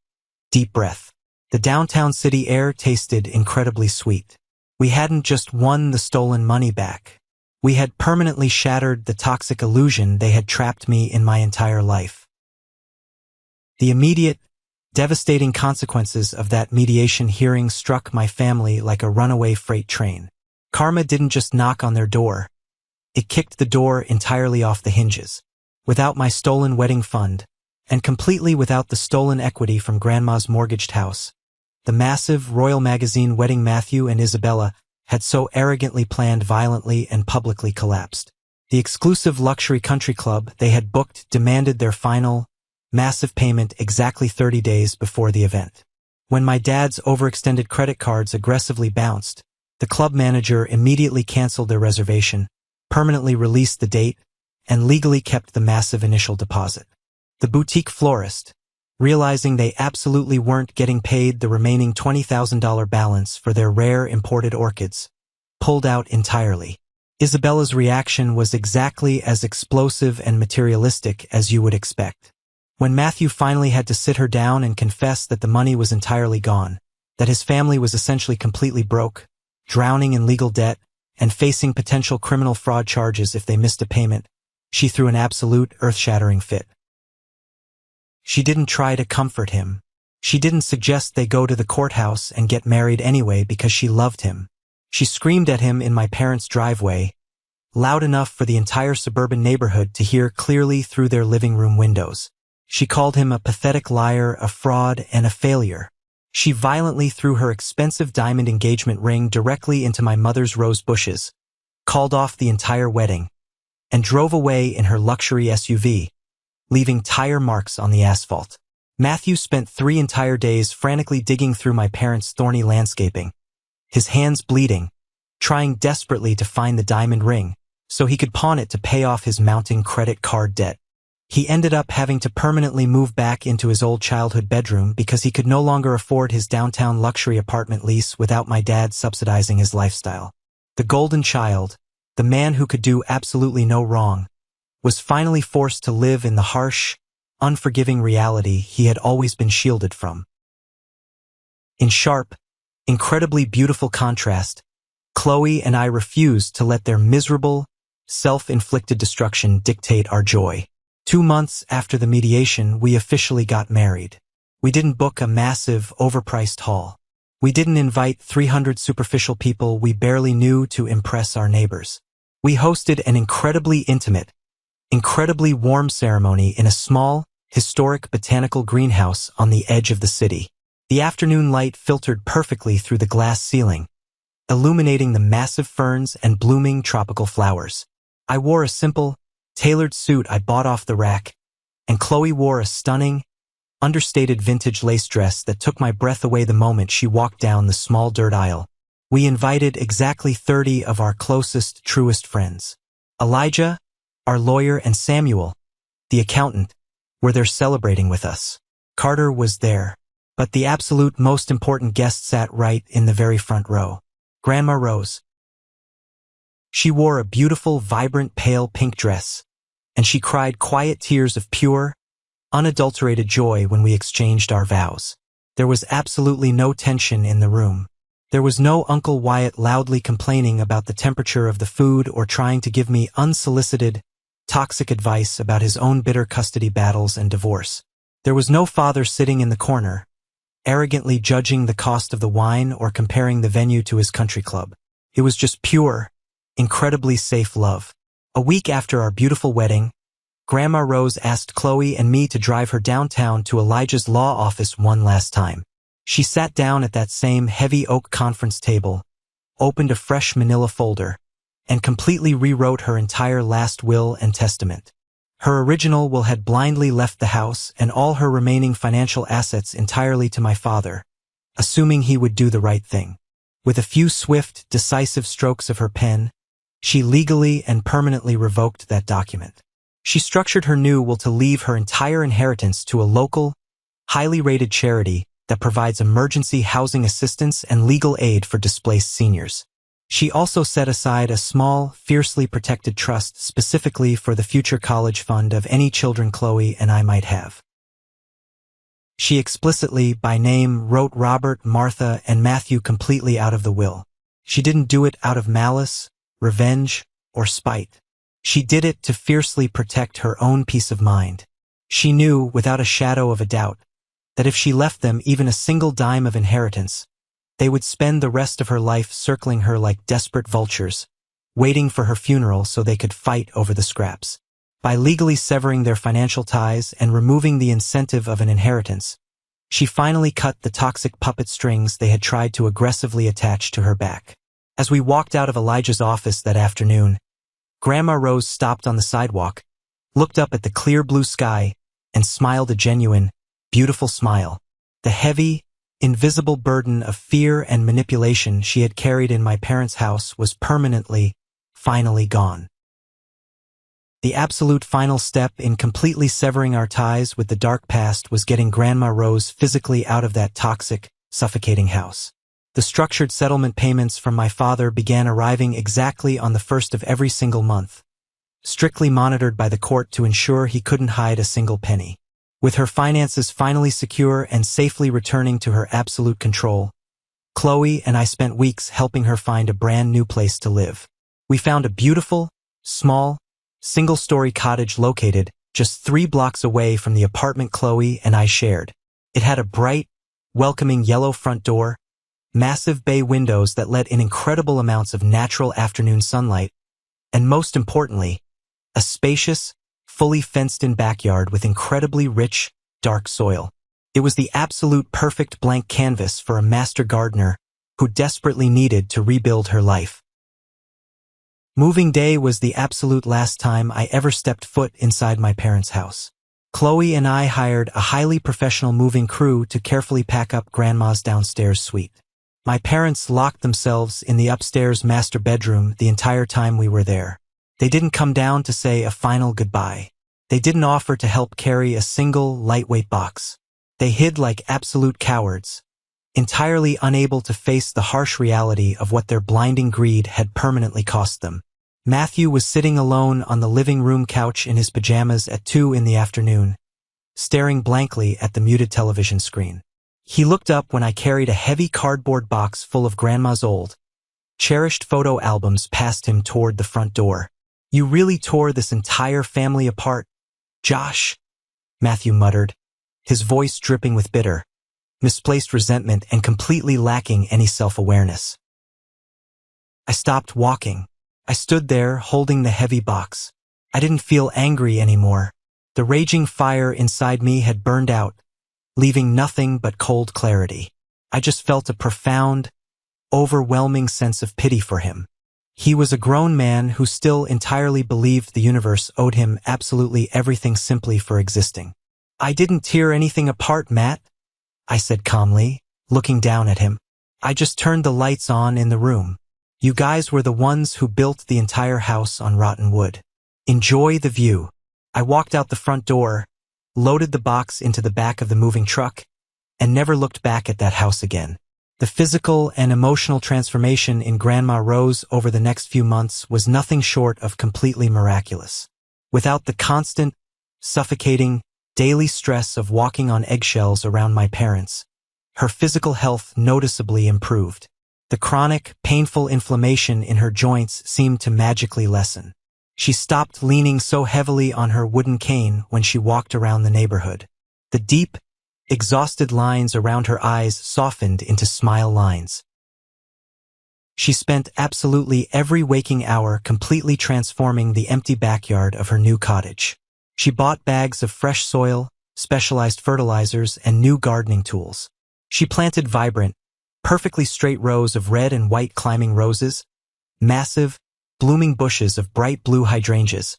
deep breath. The downtown city air tasted incredibly sweet. We hadn't just won the stolen money back. We had permanently shattered the toxic illusion they had trapped me in my entire life. The immediate, devastating consequences of that mediation hearing struck my family like a runaway freight train. Karma didn't just knock on their door. It kicked the door entirely off the hinges. Without my stolen wedding fund, and completely without the stolen equity from Grandma's mortgaged house, the massive Royal Magazine wedding Matthew and Isabella had so arrogantly planned violently and publicly collapsed. The exclusive luxury country club they had booked demanded their final, massive payment exactly 30 days before the event. When my dad's overextended credit cards aggressively bounced, the club manager immediately canceled their reservation, permanently released the date, and legally kept the massive initial deposit. The boutique florist, realizing they absolutely weren't getting paid the remaining $20,000 balance for their rare imported orchids, pulled out entirely. Isabella's reaction was exactly as explosive and materialistic as you would expect. When Matthew finally had to sit her down and confess that the money was entirely gone, that his family was essentially completely broke, drowning in legal debt, and facing potential criminal fraud charges if they missed a payment, she threw an absolute earth-shattering fit. She didn't try to comfort him. She didn't suggest they go to the courthouse and get married anyway because she loved him. She screamed at him in my parents' driveway, loud enough for the entire suburban neighborhood to hear clearly through their living room windows. She called him a pathetic liar, a fraud, and a failure. She violently threw her expensive diamond engagement ring directly into my mother's rose bushes, called off the entire wedding, and drove away in her luxury SUV, leaving tire marks on the asphalt. Matthew spent 3 entire days frantically digging through my parents' thorny landscaping, his hands bleeding, trying desperately to find the diamond ring so he could pawn it to pay off his mounting credit card debt. He ended up having to permanently move back into his old childhood bedroom because he could no longer afford his downtown luxury apartment lease without my dad subsidizing his lifestyle. The golden child, the man who could do absolutely no wrong, was finally forced to live in the harsh, unforgiving reality he had always been shielded from. In sharp, incredibly beautiful contrast, Qley and I refused to let their miserable, self-inflicted destruction dictate our joy. 2 months after the mediation, we officially got married. We didn't book a massive, overpriced hall. We didn't invite 300 superficial people we barely knew to impress our neighbors. We hosted an incredibly intimate, incredibly warm ceremony in a small, historic botanical greenhouse on the edge of the city. The afternoon light filtered perfectly through the glass ceiling, illuminating the massive ferns and blooming tropical flowers. I wore a simple, tailored suit I bought off the rack, and Qley wore a stunning, understated vintage lace dress that took my breath away the moment she walked down the small dirt aisle. We invited exactly 30 of our closest, truest friends. Elijah, our lawyer, and Samuel, the accountant, were there celebrating with us. Carter was there, but the absolute most important guest sat right in the very front row. Grandma Rose. She wore a beautiful, vibrant, pale pink dress, and she cried quiet tears of pure, unadulterated joy when we exchanged our vows. There was absolutely no tension in the room. There was no Uncle Wyatt loudly complaining about the temperature of the food or trying to give me unsolicited, toxic advice about his own bitter custody battles and divorce. There was no father sitting in the corner, arrogantly judging the cost of the wine or comparing the venue to his country club. It was just pure, incredibly safe love. A week after our beautiful wedding, Grandma Rose asked Qley and me to drive her downtown to Elijah's law office one last time. She sat down at that same heavy oak conference table, opened a fresh manila folder, and completely rewrote her entire last will and testament. Her original will had blindly left the house and all her remaining financial assets entirely to my father, assuming he would do the right thing. With a few swift, decisive strokes of her pen, she legally and permanently revoked that document. She structured her new will to leave her entire inheritance to a local, highly rated charity that provides emergency housing assistance and legal aid for displaced seniors. She also set aside a small, fiercely protected trust specifically for the future college fund of any children Qley and I might have. She explicitly, by name, wrote Robert, Martha, and Matthew completely out of the will. She didn't do it out of malice, revenge, or spite. She did it to fiercely protect her own peace of mind. She knew, without a shadow of a doubt, that if she left them even a single dime of inheritance, they would spend the rest of her life circling her like desperate vultures, waiting for her funeral so they could fight over the scraps. By legally severing their financial ties and removing the incentive of an inheritance, she finally cut the toxic puppet strings they had tried to aggressively attach to her back. As we walked out of Elijah's office that afternoon, Grandma Rose stopped on the sidewalk, looked up at the clear blue sky, and smiled a genuine, beautiful smile. The heavy, invisible burden of fear and manipulation she had carried in my parents' house was permanently, finally gone. The absolute final step in completely severing our ties with the dark past was getting Grandma Rose physically out of that toxic, suffocating house. The structured settlement payments from my father began arriving exactly on the first of every single month, strictly monitored by the court to ensure he couldn't hide a single penny. With her finances finally secure and safely returning to her absolute control, Qley and I spent weeks helping her find a brand new place to live. We found a beautiful, small, single-story cottage located just 3 blocks away from the apartment Qley and I shared. It had a bright, welcoming yellow front door, massive bay windows that let in incredible amounts of natural afternoon sunlight, and most importantly, a spacious, fully fenced-in backyard with incredibly rich, dark soil. It was the absolute perfect blank canvas for a master gardener who desperately needed to rebuild her life. Moving day was the absolute last time I ever stepped foot inside my parents' house. Qley and I hired a highly professional moving crew to carefully pack up Grandma's downstairs suite. My parents locked themselves in the upstairs master bedroom the entire time we were there. They didn't come down to say a final goodbye. They didn't offer to help carry a single lightweight box. They hid like absolute cowards, entirely unable to face the harsh reality of what their blinding greed had permanently cost them. Matthew was sitting alone on the living room couch in his pajamas at 2 in the afternoon, staring blankly at the muted television screen. He looked up when I carried a heavy cardboard box full of Grandma's old, cherished photo albums past him toward the front door. "You really tore this entire family apart, Josh," Matthew muttered, his voice dripping with bitter, misplaced resentment and completely lacking any self-awareness. I stopped walking. I stood there, holding the heavy box. I didn't feel angry anymore. The raging fire inside me had burned out, leaving nothing but cold clarity. I just felt a profound, overwhelming sense of pity for him. He was a grown man who still entirely believed the universe owed him absolutely everything simply for existing. "I didn't tear anything apart, Matt," I said calmly, looking down at him. "I just turned the lights on in the room. You guys were the ones who built the entire house on rotten wood. Enjoy the view." I walked out the front door, loaded the box into the back of the moving truck, and never looked back at that house again. The physical and emotional transformation in Grandma Rose over the next few months was nothing short of completely miraculous. Without the constant, suffocating, daily stress of walking on eggshells around my parents, her physical health noticeably improved. The chronic, painful inflammation in her joints seemed to magically lessen. She stopped leaning so heavily on her wooden cane when she walked around the neighborhood. The deep, exhausted lines around her eyes softened into smile lines. She spent absolutely every waking hour completely transforming the empty backyard of her new cottage. She bought bags of fresh soil, specialized fertilizers, and new gardening tools. She planted vibrant, perfectly straight rows of red and white climbing roses, massive, blooming bushes of bright blue hydrangeas,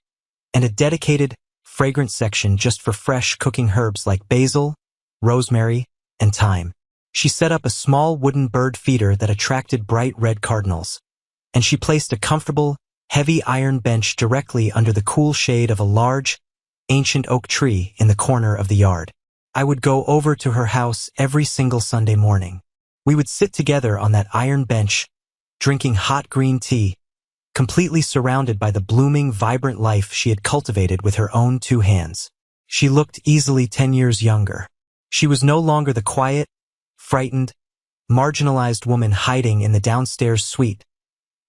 and a dedicated, fragrant section just for fresh cooking herbs like basil, rosemary, and thyme. She set up a small wooden bird feeder that attracted bright red cardinals, and she placed a comfortable, heavy iron bench directly under the cool shade of a large, ancient oak tree in the corner of the yard. I would go over to her house every single Sunday morning. We would sit together on that iron bench, drinking hot green tea, completely surrounded by the blooming, vibrant life she had cultivated with her own 2 hands. She looked easily 10 years younger. She was no longer the quiet, frightened, marginalized woman hiding in the downstairs suite,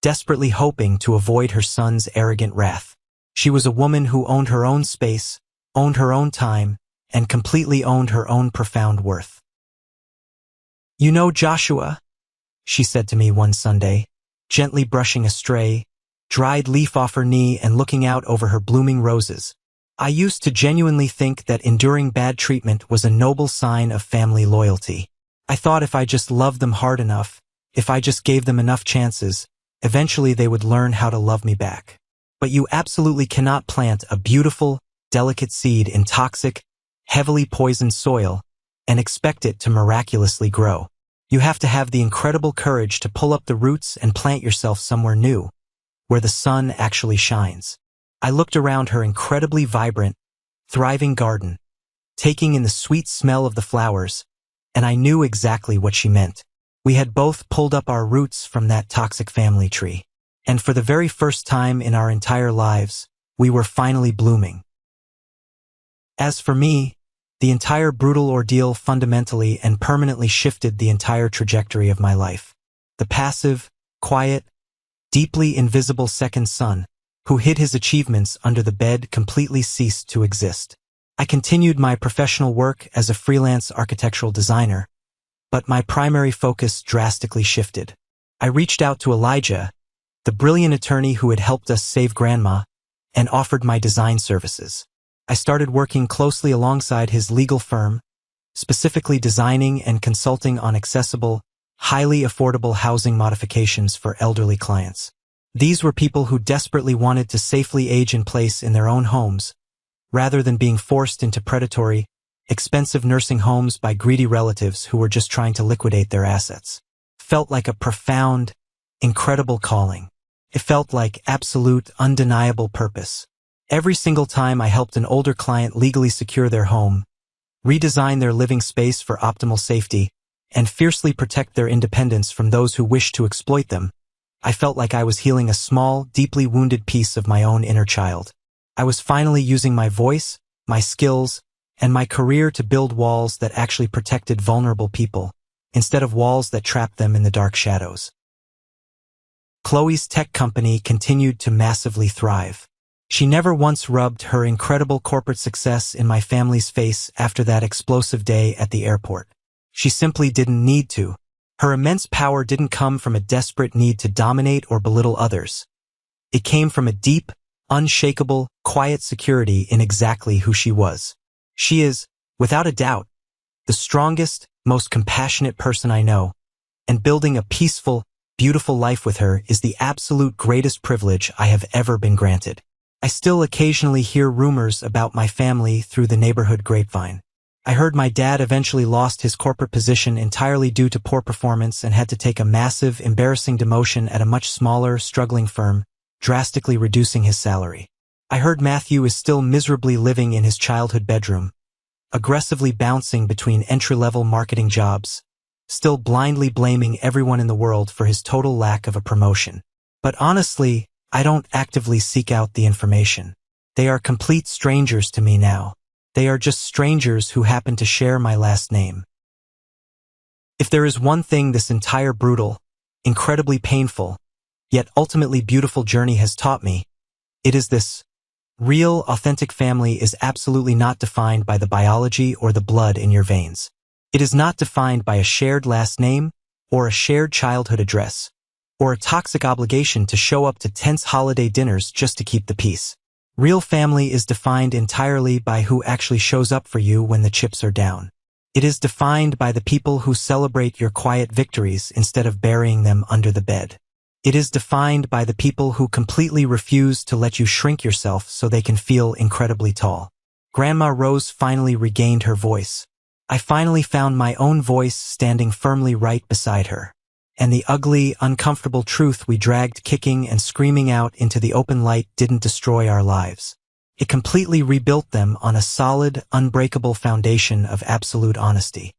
desperately hoping to avoid her son's arrogant wrath. She was a woman who owned her own space, owned her own time, and completely owned her own profound worth. "You know, Joshua," she said to me one Sunday, gently brushing a stray, dried leaf off her knee and looking out over her blooming roses, "I used to genuinely think that enduring bad treatment was a noble sign of family loyalty. I thought if I just loved them hard enough, if I just gave them enough chances, eventually they would learn how to love me back. But you absolutely cannot plant a beautiful, delicate seed in toxic, heavily poisoned soil and expect it to miraculously grow. You have to have the incredible courage to pull up the roots and plant yourself somewhere new, where the sun actually shines." I looked around her incredibly vibrant, thriving garden, taking in the sweet smell of the flowers, and I knew exactly what she meant. We had both pulled up our roots from that toxic family tree, and for the very first time in our entire lives, we were finally blooming. As for me, the entire brutal ordeal fundamentally and permanently shifted the entire trajectory of my life. The passive, quiet, deeply invisible second son, who hid his achievements under the bed, completely ceased to exist. I continued my professional work as a freelance architectural designer, but my primary focus drastically shifted. I reached out to Elijah, the brilliant attorney who had helped us save Grandma, and offered my design services. I started working closely alongside his legal firm, specifically designing and consulting on accessible, highly affordable housing modifications for elderly clients. These were people who desperately wanted to safely age in place in their own homes, rather than being forced into predatory, expensive nursing homes by greedy relatives who were just trying to liquidate their assets. Felt like a profound, incredible calling. It felt like absolute, undeniable purpose. Every single time I helped an older client legally secure their home, redesign their living space for optimal safety, and fiercely protect their independence from those who wished to exploit them, I felt like I was healing a small, deeply wounded piece of my own inner child. I was finally using my voice, my skills, and my career to build walls that actually protected vulnerable people, instead of walls that trapped them in the dark shadows. Qley's tech company continued to massively thrive. She never once rubbed her incredible corporate success in my family's face after that explosive day at the airport. She simply didn't need to. Her immense power didn't come from a desperate need to dominate or belittle others. It came from a deep, unshakable, quiet security in exactly who she was. She is, without a doubt, the strongest, most compassionate person I know, and building a peaceful, beautiful life with her is the absolute greatest privilege I have ever been granted. I still occasionally hear rumors about my family through the neighborhood grapevine. I heard my dad eventually lost his corporate position entirely due to poor performance and had to take a massive, embarrassing demotion at a much smaller, struggling firm, drastically reducing his salary. I heard Matthew is still miserably living in his childhood bedroom, aggressively bouncing between entry-level marketing jobs, still blindly blaming everyone in the world for his total lack of a promotion. But honestly, I don't actively seek out the information. They are complete strangers to me now. They are just strangers who happen to share my last name. If there is one thing this entire brutal, incredibly painful, yet ultimately beautiful journey has taught me, it is this: real, authentic family is absolutely not defined by the biology or the blood in your veins. It is not defined by a shared last name, or a shared childhood address, or a toxic obligation to show up to tense holiday dinners just to keep the peace. Real family is defined entirely by who actually shows up for you when the chips are down. It is defined by the people who celebrate your quiet victories instead of burying them under the bed. It is defined by the people who completely refuse to let you shrink yourself so they can feel incredibly tall. Grandma Rose finally regained her voice. I finally found my own voice standing firmly right beside her. And the ugly, uncomfortable truth we dragged kicking and screaming out into the open light didn't destroy our lives. It completely rebuilt them on a solid, unbreakable foundation of absolute honesty.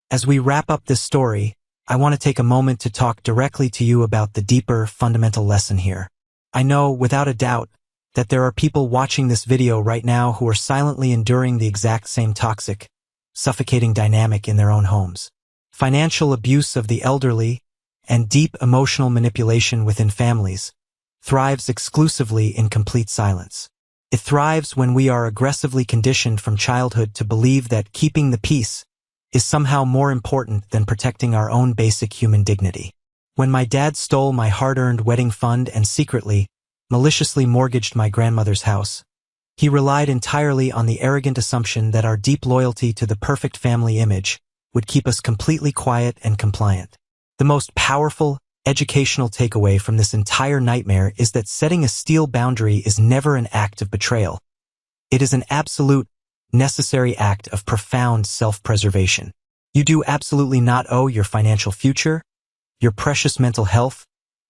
As we wrap up this story, I want to take a moment to talk directly to you about the deeper, fundamental lesson here. I know, without a doubt, that there are people watching this video right now who are silently enduring the exact same toxic, suffocating dynamic in their own homes. Financial abuse of the elderly and deep emotional manipulation within families thrives exclusively in complete silence. It thrives when we are aggressively conditioned from childhood to believe that keeping the peace is somehow more important than protecting our own basic human dignity. When my dad stole my hard-earned wedding fund and secretly, maliciously mortgaged my grandmother's house, he relied entirely on the arrogant assumption that our deep loyalty to the perfect family image would keep us completely quiet and compliant. The most powerful, educational takeaway from this entire nightmare is that setting a steel boundary is never an act of betrayal. It is an absolute, necessary act of profound self-preservation. You do absolutely not owe your financial future, your precious mental health,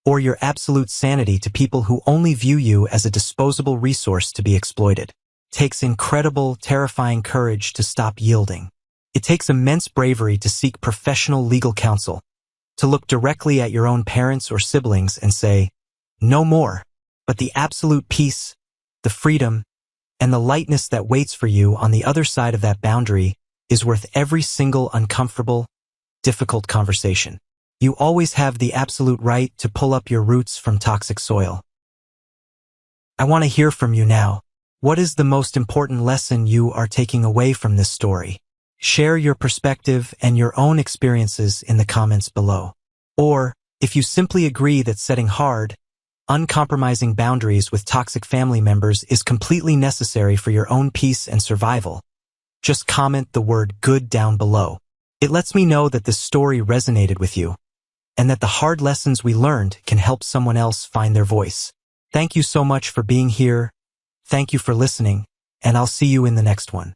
or your absolute sanity to people who only view you as a disposable resource to be exploited. It takes incredible, terrifying courage to stop yielding. It takes immense bravery to seek professional legal counsel, to look directly at your own parents or siblings and say, no more. But the absolute peace, the freedom, and the lightness that waits for you on the other side of that boundary is worth every single uncomfortable, difficult conversation. You always have the absolute right to pull up your roots from toxic soil. I want to hear from you now. What is the most important lesson you are taking away from this story? Share your perspective and your own experiences in the comments below. Or, if you simply agree that setting hard, uncompromising boundaries with toxic family members is completely necessary for your own peace and survival, just comment the word good down below. It lets me know that this story resonated with you, and that the hard lessons we learned can help someone else find their voice. Thank you so much for being here. Thank you for listening, and I'll see you in the next one.